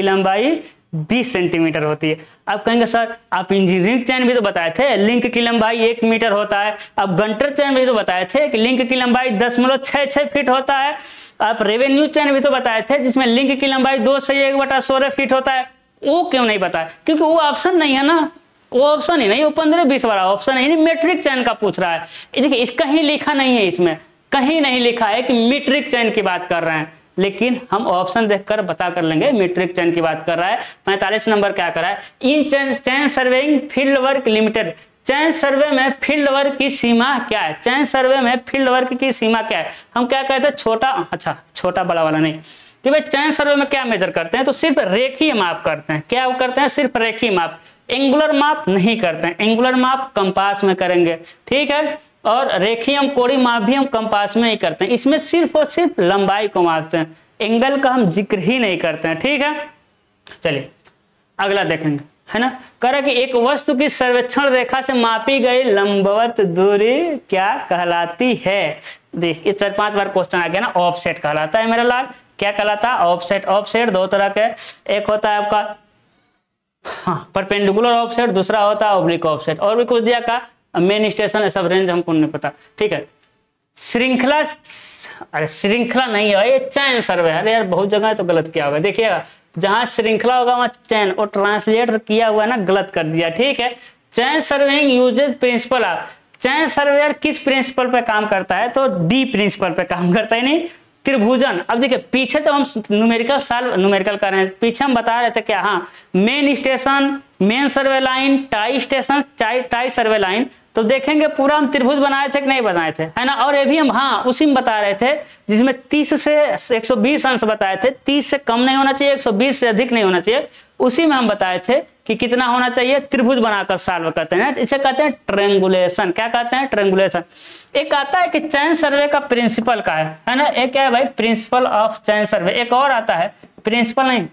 लंबाई 20 सेंटीमीटर होती है। आप कहेंगे सर आप इंजीनियरिंग चैन भी तो बताए थे लिंक की लंबाई 1 मीटर होता है, आप गंटर चैन भी तो बताए थे कि लिंक की लंबाई 10.66 फीट होता है, आप रेवेन्यू चैन भी तो बताए थे जिसमें लिंक की लंबाई 2 से 1/16 फीट होता है। वो क्यों नहीं बताया, क्योंकि वो ऑप्शन नहीं है ना, वो ऑप्शन ही नहीं, वो 15-20 वाला ऑप्शन है, मीट्रिक चैन का पूछ रहा है। देखिए इसका ही लिखा नहीं है, इसमें कहीं नहीं लिखा है कि मीट्रिक चैन की बात कर रहे हैं, लेकिन हम ऑप्शन देखकर बता कर लेंगे मीट्रिक चैन की बात कर रहा है। 45 नंबर क्या कर रहा है, इन चैन सर्वेइंग फील्ड वर्क लिमिटेड। चैन सर्वे में फील्ड वर्क की सीमा क्या है, चैन सर्वे में फील्ड वर्क की सीमा क्या है। हम क्या कहते हैं, छोटा बड़ा वाला नहीं, कि भाई चैन सर्वे में क्या मेजर करते हैं, तो सिर्फ रेखीय माप करते हैं। क्या करते हैं, सिर्फ रेखीय माप, एंगुलर माप नहीं करते हैं। एंगुलर माप कंपास में करेंगे, ठीक है, और रेखीय कोणीय माप भी हम कंपास में ही करते हैं। इसमें सिर्फ और सिर्फ लंबाई को मापते हैं, एंगल का हम जिक्र ही नहीं करते हैं, ठीक है। चलिए अगला देखेंगे, है ना। कह कि एक वस्तु की सर्वेक्षण रेखा से मापी गई लंबवत दूरी क्या कहलाती है। देखिए 4-5 बार क्वेश्चन आ गया ना, ऑफसेट कहलाता है मेरा लाल। क्या कहलाता है, ऑफसेट। ऑफसेट दो तरह के, एक होता है आपका परपेंडिकुलर ऑफसेट, दूसरा होता है ऑब्लिक ऑफसेट। और भी कुछ दिया का मेन स्टेशन सब रेंज हमको नहीं पता, ठीक है। श्रृंखला, अरे श्रृंखला नहीं है ये चैन सर्वे है। अरे यार बहुत जगह तो गलत किया होगा, देखिएगा जहां श्रृंखला होगा वहां चैन, और ट्रांसलेट किया हुआ ना गलत कर दिया, ठीक है। चैन सर्वेइंग यूजेज प्रिंसिपल, चैन सर्वेयर किस प्रिंसिपल पे काम करता है, तो डी प्रिंसिपल पे काम करता है, नहीं त्रिभुजन। अब देखिए पीछे तो हम न्यूमेरिकल कर रहे हैं, पीछे हम बता रहे थे क्या, हाँ मेन स्टेशन, मेन सर्वे लाइन, टाई स्टेशन, टाई सर्वे लाइन। तो देखेंगे पूरा हम त्रिभुज बनाए थे कि नहीं बनाए थे, है ना। और ये भी हम हाँ उसी में बता रहे थे जिसमें 30 से 120 अंश बताए थे, 30 से कम नहीं होना चाहिए, 120 से अधिक नहीं होना चाहिए। उसी में हम बताए थे कि कितना होना चाहिए, त्रिभुज बनाकर सॉल्व करते हैं, इसे कहते हैं ट्रायंगुलेशन। क्या कहते हैं, ट्रायंगुलेशन। एक आता है कि चैन सर्वे का प्रिंसिपल का है ना, एक क्या है भाई, प्रिंसिपल ऑफ चैन सर्वे। एक और आता है, प्रिंसिपल नहीं,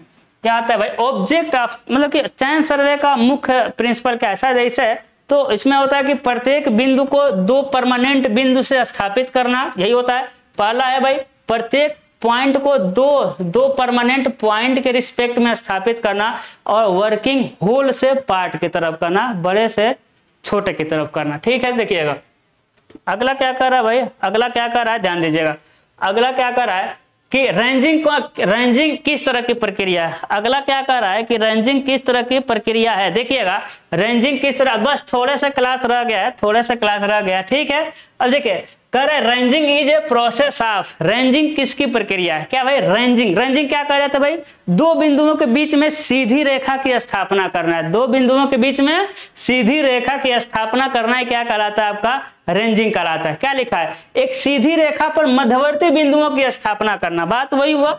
क्या आता है भाई, ऑब्जेक्ट ऑफ, मतलब कि चैन सर्वे का मुख्य प्रिंसिपल क्या है, शायद ऐसे है। तो इसमें होता है कि प्रत्येक बिंदु को दो परमानेंट बिंदु से स्थापित करना, यही होता है। पहला है भाई, प्रत्येक पॉइंट को दो परमानेंट पॉइंट के रिस्पेक्ट में स्थापित करना, और वर्किंग होल से पार्ट की तरफ करना, बड़े से छोटे की तरफ करना। ठीक है, देखिएगा अगला क्या कर रहा है भाई, अगला क्या कर रहा है, ध्यान दीजिएगा। अगला क्या कर रहा है कि रेंजिंग किस तरह की प्रक्रिया है। अगला क्या कर रहा है कि रेंजिंग किस तरह की प्रक्रिया है। देखिएगा रेंजिंग किस तरह, बस थोड़े से क्लास रह गया है, थोड़े से क्लास रह गया, ठीक है। अब देखिए कह रहे ranging is a process of, ranging किसकी प्रक्रिया है, क्या भाई, रेंजिंग क्या कर रहे थे भाई, दो बिंदुओं के बीच में सीधी रेखा की स्थापना करना है। दो बिंदुओं के बीच में सीधी रेखा की स्थापना करना है, क्या कहलाता है आपका, रेंजिंग कहलाता है। क्या लिखा है, एक सीधी रेखा पर मध्यवर्ती बिंदुओं की स्थापना करना। बात वही हुआ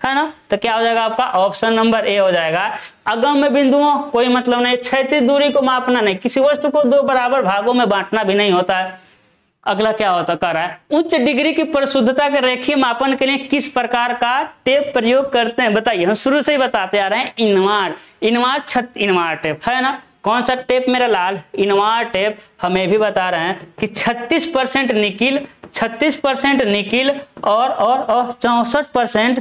है ना। तो क्या हो जाएगा आपका, ऑप्शन नंबर ए हो जाएगा। अगम्य बिंदुओं कोई मतलब नहीं, क्षैतिज दूरी को मापना नहीं, किसी वस्तु को दो बराबर भागों में बांटना भी नहीं होता है। अगला क्या होता कर रहा है, उच्च डिग्री की परिशुद्धता के रेखीय मापन के लिए किस प्रकार का टेप प्रयोग करते हैं, बताइए। हम शुरू से ही बताते आ रहे हैं, इनवार टेप है ना। कौन सा टेप मेरा लाल, इनवार टेप। हमें भी बता रहे हैं कि 36% निकिल और 64%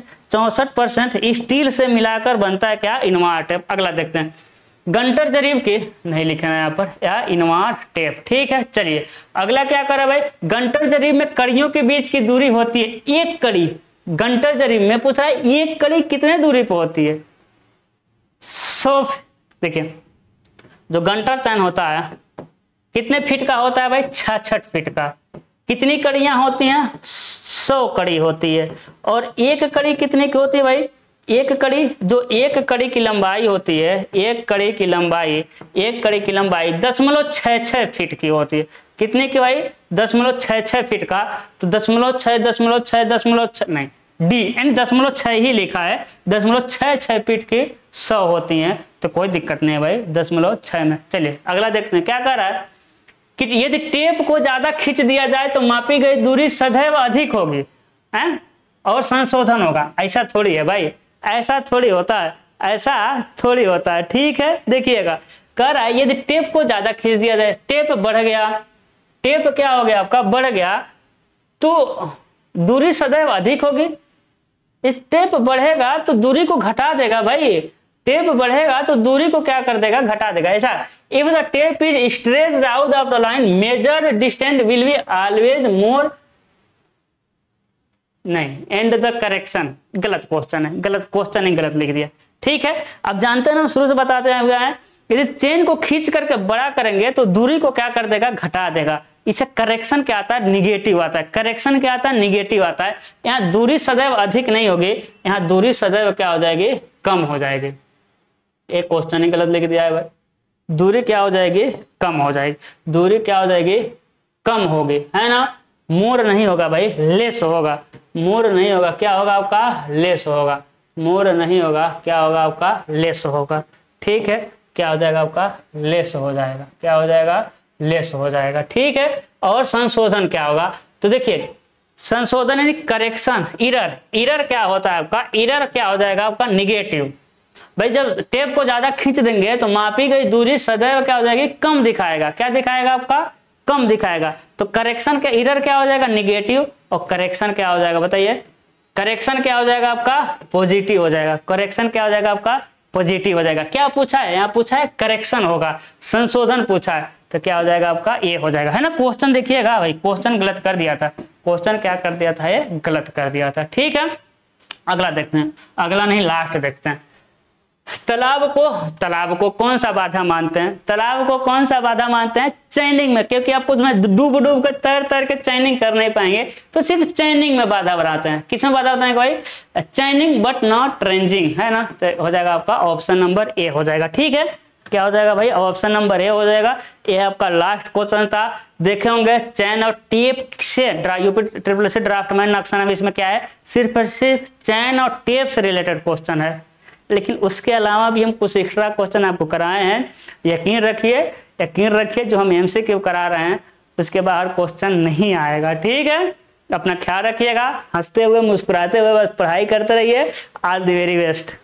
स्टील से मिलाकर बनता है क्या, इनवार टेप। अगला देखते हैं, गंटर जरीब की नहीं लिखना है यहाँ पर, या इनवार टेप। ठीक है, चलिए अगला क्या करा भाई, गंटर जरीब में कड़ियों के बीच की दूरी होती है एक कड़ी। गंटर जरीब में पूछ रहा है एक कड़ी कितने दूरी पर होती है, 100। देखिए जो गंटर चैन होता है कितने फीट का होता है भाई, 66 फीट का। कितनी कड़ियां होती हैं, 100 कड़ी होती है। और एक कड़ी कितने की होती है भाई, एक कड़ी की लंबाई होती है, एक कड़ी की लंबाई 0.66 फीट की होती है। कितने की भाई, 0.66 फीट का। तो 0.6 नहीं, डी यानी 0.6 ही लिखा है, 0.66 फीट की 100 होती हैं। तो कोई दिक्कत नहीं है भाई 0.6 में। चलिए अगला देखते हैं, क्या कर रहा है कि यदि टेप को ज्यादा खींच दिया जाए तो मापी गई दूरी सदैव अधिक होगी हैं, और संशोधन होगा। ऐसा थोड़ी है भाई, ऐसा थोड़ी होता है, ठीक है। देखिएगा कह रहा है यदि टेप को ज्यादा खींच दिया जाए, टेप बढ़ गया, टेप क्या हो गया आपका, बढ़ गया, तो दूरी सदैव अधिक होगी। इस टेप बढ़ेगा तो दूरी को घटा देगा भाई, टेप बढ़ेगा तो दूरी को क्या कर देगा, घटा देगा। ऐसा if the tape is stretched out of the line major distance will be always more, नहीं, एंड द करेक्शन, गलत क्वेश्चन है, गलत लिख दिया। ठीक है, अब जानते हैं ना, शुरू से बताते हैं, यदि चेन को खींच करके बड़ा करेंगे तो दूरी को क्या कर देगा, घटा देगा। इसे करेक्शन क्या आता है, निगेटिव आता है। करेक्शन क्या आता है, निगेटिव आता है। यहाँ दूरी सदैव अधिक नहीं होगी, यहाँ दूरी सदैव क्या हो जाएगी, कम हो जाएगी। एक क्वेश्चन ही गलत लिख दिया है भाई, दूरी क्या हो जाएगी, कम हो जाएगी, दूरी क्या हो जाएगी, कम होगी, है ना। मोर नहीं होगा भाई, लेस होगा। मोर नहीं होगा, क्या होगा आपका, लेस होगा। मोर नहीं होगा, क्या होगा आपका, लेस होगा। ठीक है, क्या हो जाएगा आपका, लेस हो जाएगा, क्या हो जाएगा, लेस हो जाएगा। ठीक है, और संशोधन क्या होगा, तो देखिए संशोधन यानी करेक्शन, इरर क्या होता है आपका, इरर क्या हो जाएगा आपका, निगेटिव। भाई जब टेप को ज्यादा खींच देंगे तो मापी गई दूरी सदैव क्या हो जाएगी, कम दिखाएगा। क्या दिखाएगा आपका, कम दिखाएगा। तो करेक्शन का इरर क्या हो जाएगा, निगेटिव, और करेक्शन क्या हो जाएगा, बताइए। करेक्शन क्या हो जाएगा आपका, पॉजिटिव हो जाएगा। करेक्शन क्या हो जाएगा आपका, पॉजिटिव हो जाएगा। क्या पूछा है, यहाँ पूछा है करेक्शन होगा, संशोधन पूछा है, तो क्या हो जाएगा आपका, ए हो जाएगा, है ना। क्वेश्चन देखिएगा भाई, क्वेश्चन गलत कर दिया था, क्वेश्चन क्या कर दिया था, ये गलत कर दिया था। ठीक है, अगला देखते हैं, अगला नहीं लास्ट देखते हैं। तालाब को कौन सा बाधा मानते हैं, तालाब को कौन सा बाधा मानते हैं, चैनिंग में, क्योंकि आपको उसमें डूब कर तैर के चैनिंग कर नहीं पाएंगे, तो सिर्फ चैनिंग में बाधा बनाते हैं। किसमें बाधा बताएंगे भाई, चैनिंग बट नॉट रेंजिंग, है ना। तो हो जाएगा आपका ऑप्शन नंबर ए हो जाएगा। ठीक है, क्या हो जाएगा भाई, ऑप्शन नंबर ए हो जाएगा। ये आपका लास्ट क्वेश्चन था, देखे होंगे चैन और टेप से यूपी ड्राफ्टमैन नक्शा, इसमें क्या है, सिर्फ चैन और टेप से रिलेटेड क्वेश्चन है। लेकिन उसके अलावा भी हम कुछ एक्स्ट्रा क्वेश्चन आपको कराए हैं। यकीन रखिए जो हम MCQ करा रहे हैं उसके बाहर क्वेश्चन नहीं आएगा। ठीक है, अपना ख्याल रखिएगा, हंसते हुए मुस्कुराते हुए बस पढ़ाई करते रहिए। All the very best.